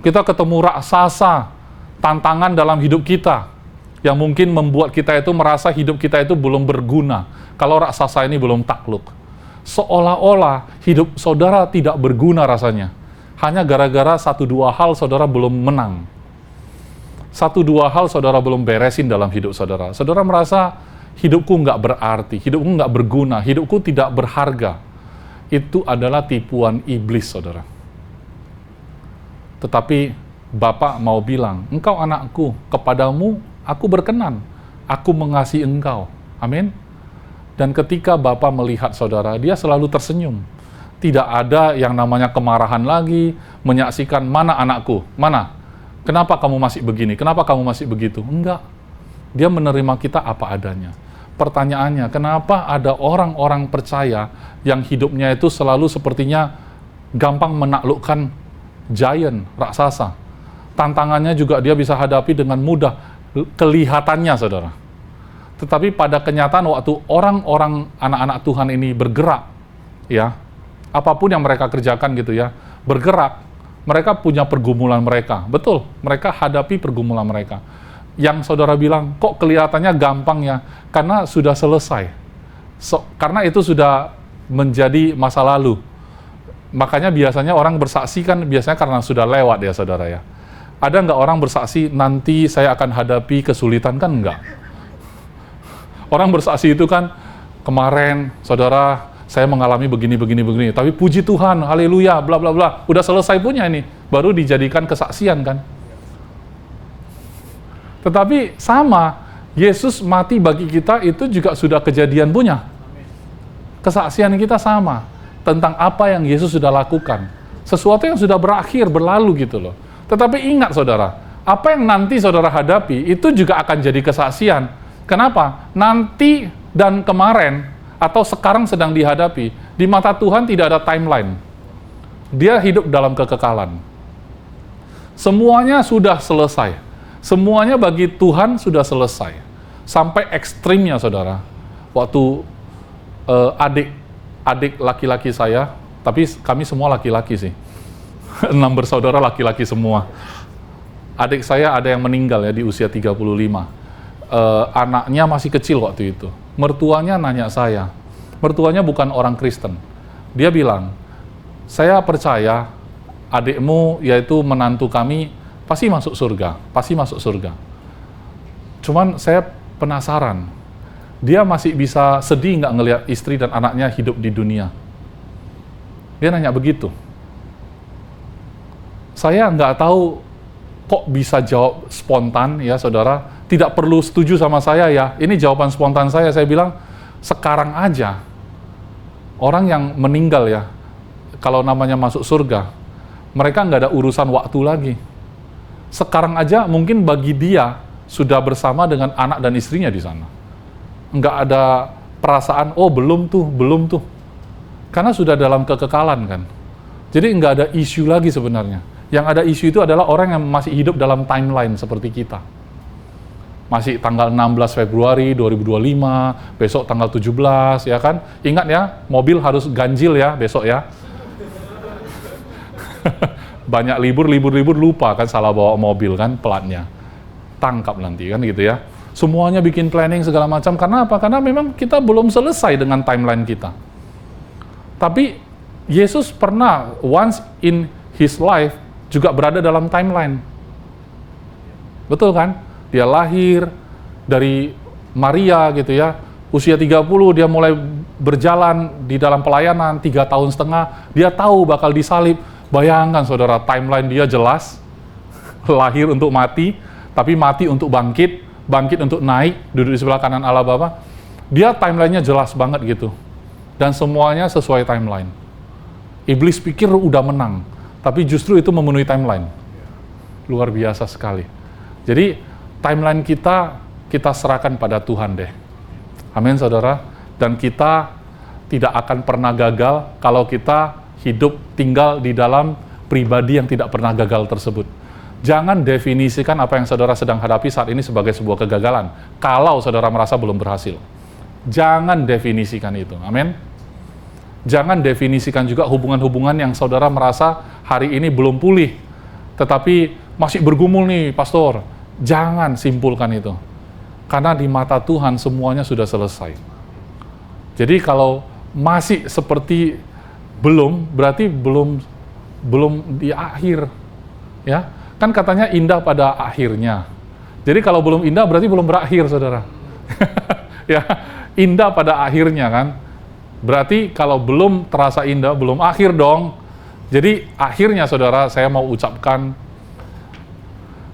kita ketemu raksasa, tantangan dalam hidup kita, yang mungkin membuat kita itu merasa hidup kita itu belum berguna, kalau raksasa ini belum takluk. Seolah-olah hidup saudara tidak berguna rasanya, hanya gara-gara 1-2 hal saudara belum menang. 1-2 hal saudara belum beresin dalam hidup saudara. Saudara merasa hidupku nggak berarti, hidupku nggak berguna, hidupku tidak berharga. Itu adalah tipuan iblis, saudara. Tetapi Bapak mau bilang, engkau anakku, kepadamu aku berkenan, aku mengasihi engkau. Amin. Dan ketika Bapak melihat saudara, Dia selalu tersenyum. Tidak ada yang namanya kemarahan lagi, menyaksikan, mana anakku, mana? Kenapa kamu masih begini? Kenapa kamu masih begitu? Enggak. Dia menerima kita apa adanya. Pertanyaannya, kenapa ada orang-orang percaya yang hidupnya itu selalu sepertinya gampang menaklukkan giant, raksasa. Tantangannya juga dia bisa hadapi dengan mudah, kelihatannya, saudara. Tetapi pada kenyataan waktu orang-orang anak-anak Tuhan ini bergerak, ya, apapun yang mereka kerjakan gitu ya, bergerak, mereka punya pergumulan mereka. Betul, mereka hadapi pergumulan mereka. Yang saudara bilang, kok kelihatannya gampang ya? Karena sudah selesai. Karena itu sudah menjadi masa lalu. Makanya biasanya orang bersaksi kan biasanya karena sudah lewat ya saudara ya. Ada nggak orang bersaksi, nanti saya akan hadapi kesulitan? Kan enggak. Orang bersaksi itu kan, kemarin saudara saya mengalami begini. Tapi puji Tuhan, haleluya, bla bla bla. Udah selesai punya ini, baru dijadikan kesaksian kan. Tetapi sama, Yesus mati bagi kita itu juga sudah kejadian punya. Kesaksian kita sama, tentang apa yang Yesus sudah lakukan. Sesuatu yang sudah berakhir, berlalu gitu loh. Tetapi ingat saudara, apa yang nanti saudara hadapi, itu juga akan jadi kesaksian. Kenapa? Nanti dan kemarin, atau sekarang sedang dihadapi, di mata Tuhan tidak ada timeline. Dia hidup dalam kekekalan. Semuanya sudah selesai. Semuanya bagi Tuhan sudah selesai. Sampai ekstrimnya, saudara. Waktu adik laki-laki saya, tapi kami semua laki-laki sih. 6 bersaudara laki-laki semua. Adik saya ada yang meninggal ya di usia 35. Anaknya masih kecil waktu itu. Mertuanya nanya saya. Mertuanya bukan orang Kristen. Dia bilang, saya percaya adikmu yaitu menantu kami pasti masuk surga. Pasti masuk surga. Cuman saya penasaran. Dia masih bisa sedih nggak ngelihat istri dan anaknya hidup di dunia? Dia nanya begitu. Saya nggak tahu kok bisa jawab spontan ya saudara. Tidak perlu setuju sama saya ya. Ini jawaban spontan saya. Saya bilang, sekarang aja orang yang meninggal ya, kalau namanya masuk surga, mereka nggak ada urusan waktu lagi. Sekarang aja mungkin bagi dia sudah bersama dengan anak dan istrinya di sana. Nggak ada perasaan, oh belum tuh. Karena sudah dalam kekekalan kan. Jadi nggak ada isu lagi sebenarnya. Yang ada isu itu adalah orang yang masih hidup dalam timeline seperti kita. Masih tanggal 16 Februari 2025, besok tanggal 17, ya kan? Ingat ya, mobil harus ganjil ya besok ya. Banyak libur lupa kan, salah bawa mobil kan, platnya. Tangkap nanti kan gitu ya. Semuanya bikin planning segala macam, karena apa? Karena memang kita belum selesai dengan timeline kita. Tapi Yesus pernah once in his life juga berada dalam timeline. Betul kan? Dia lahir dari Maria gitu ya, usia 30 dia mulai berjalan di dalam pelayanan 3,5 tahun, dia tahu bakal disalib. Bayangkan saudara, timeline dia jelas, lahir untuk mati, tapi mati untuk bangkit untuk naik, duduk di sebelah kanan Allah Bapa. Dia timelinenya jelas banget gitu, dan semuanya sesuai timeline. Iblis pikir udah menang, tapi justru itu memenuhi timeline. Luar biasa sekali. Jadi timeline kita serahkan pada Tuhan deh. Amin saudara. Dan kita tidak akan pernah gagal kalau kita hidup tinggal di dalam pribadi yang tidak pernah gagal tersebut. Jangan definisikan apa yang saudara sedang hadapi saat ini sebagai sebuah kegagalan, kalau saudara merasa belum berhasil. Jangan definisikan itu. Amin. Jangan definisikan juga hubungan-hubungan yang saudara merasa hari ini belum pulih, tetapi masih bergumul nih, pastor. Jangan simpulkan itu. Karena di mata Tuhan semuanya sudah selesai. Jadi kalau masih seperti belum, berarti belum di akhir. Ya, kan katanya indah pada akhirnya. Jadi kalau belum indah berarti belum berakhir, saudara. Ya, indah pada akhirnya kan. Berarti kalau belum terasa indah, belum akhir dong. Jadi akhirnya saudara, saya mau ucapkan,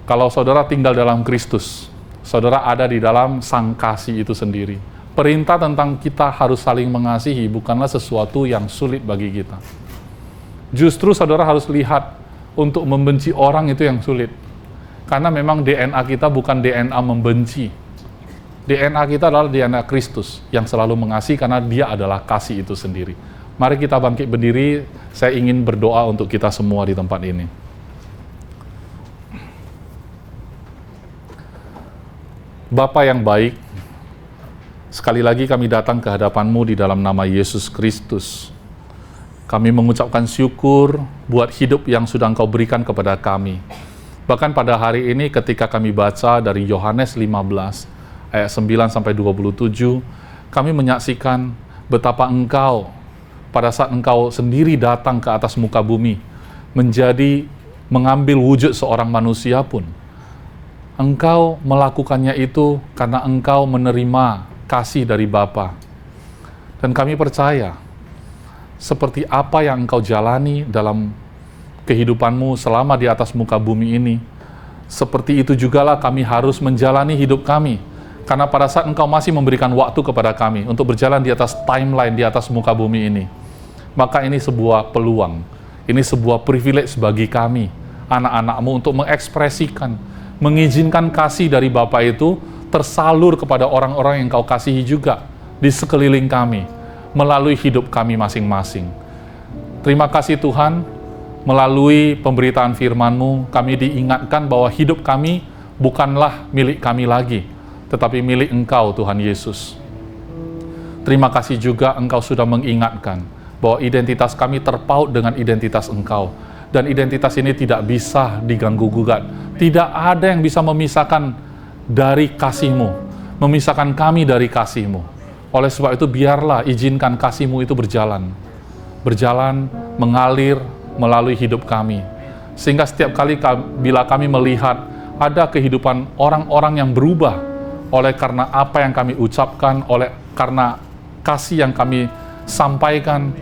kalau saudara tinggal dalam Kristus, saudara ada di dalam Sang Kasih itu sendiri. Perintah tentang kita harus saling mengasihi bukanlah sesuatu yang sulit bagi kita. Justru saudara harus lihat, untuk membenci orang itu yang sulit. Karena memang DNA kita bukan DNA membenci. DNA kita adalah DNA Kristus yang selalu mengasihi karena Dia adalah kasih itu sendiri. Mari kita bangkit berdiri, saya ingin berdoa untuk kita semua di tempat ini. Bapa yang baik, Sekali lagi kami datang ke hadapan-Mu di dalam nama Yesus Kristus. Kami mengucapkan syukur buat hidup yang sudah Engkau berikan kepada kami. Bahkan pada hari ini ketika kami baca dari Yohanes 15 ayat 9 sampai 27, kami menyaksikan betapa Engkau pada saat Engkau sendiri datang ke atas muka bumi mengambil wujud seorang manusia pun. Engkau melakukannya itu karena Engkau menerima kasih dari Bapa. Dan kami percaya, seperti apa yang Engkau jalani dalam kehidupan-Mu selama di atas muka bumi ini, seperti itu jugalah kami harus menjalani hidup kami. Karena pada saat Engkau masih memberikan waktu kepada kami untuk berjalan di atas timeline, di atas muka bumi ini, maka ini sebuah peluang, ini sebuah privilege bagi kami, anak-anak-Mu, untuk mengekspresikan, mengizinkan kasih dari Bapa itu tersalur kepada orang-orang yang Kau kasihi juga di sekeliling kami, melalui hidup kami masing-masing. Terima kasih Tuhan, melalui pemberitaan firman-Mu, kami diingatkan bahwa hidup kami bukanlah milik kami lagi, tetapi milik Engkau, Tuhan Yesus. Terima kasih juga Engkau sudah mengingatkan bahwa identitas kami terpaut dengan identitas Engkau, dan identitas ini tidak bisa diganggu-gugat. Tidak ada yang bisa memisahkan dari kasih-Mu, memisahkan kami dari kasih-Mu. Oleh sebab itu, biarlah izinkan kasih-Mu itu berjalan, mengalir melalui hidup kami. Sehingga setiap kali bila kami melihat ada kehidupan orang-orang yang berubah oleh karena apa yang kami ucapkan, karena kasih yang kami sampaikan,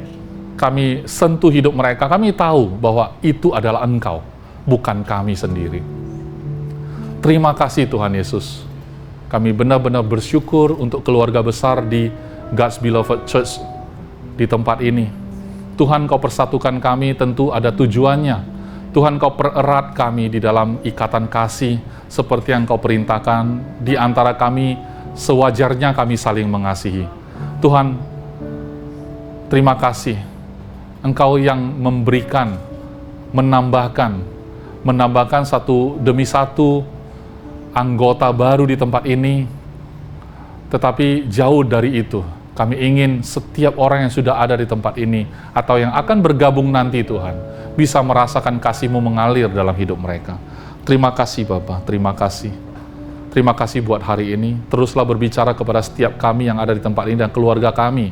kami sentuh hidup mereka, kami tahu bahwa itu adalah Engkau, bukan kami sendiri. Terima kasih Tuhan Yesus. Kami benar-benar bersyukur untuk keluarga besar di God's Beloved Church di tempat ini. Tuhan, Kau persatukan kami, tentu ada tujuannya. Tuhan, Kau pererat kami di dalam ikatan kasih seperti yang Kau perintahkan. Di antara kami, sewajarnya kami saling mengasihi. Tuhan, terima kasih. Engkau yang memberikan, menambahkan satu demi satu anggota baru di tempat ini. Tetapi jauh dari itu, kami ingin setiap orang yang sudah ada di tempat ini atau yang akan bergabung nanti, Tuhan, bisa merasakan kasih-Mu mengalir dalam hidup mereka. Terima kasih Bapa, terima kasih. Terima kasih buat hari ini. Teruslah berbicara kepada setiap kami yang ada di tempat ini dan keluarga kami.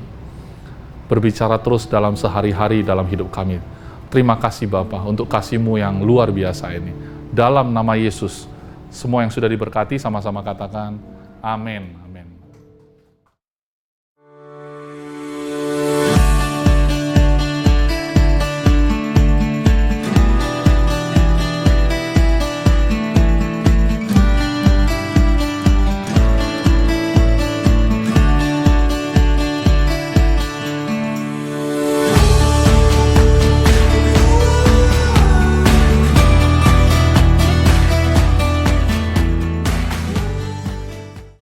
Berbicara terus dalam sehari-hari dalam hidup kami. Terima kasih Bapa untuk kasih-Mu yang luar biasa ini. Dalam nama Yesus, semua yang sudah diberkati sama-sama katakan, amin.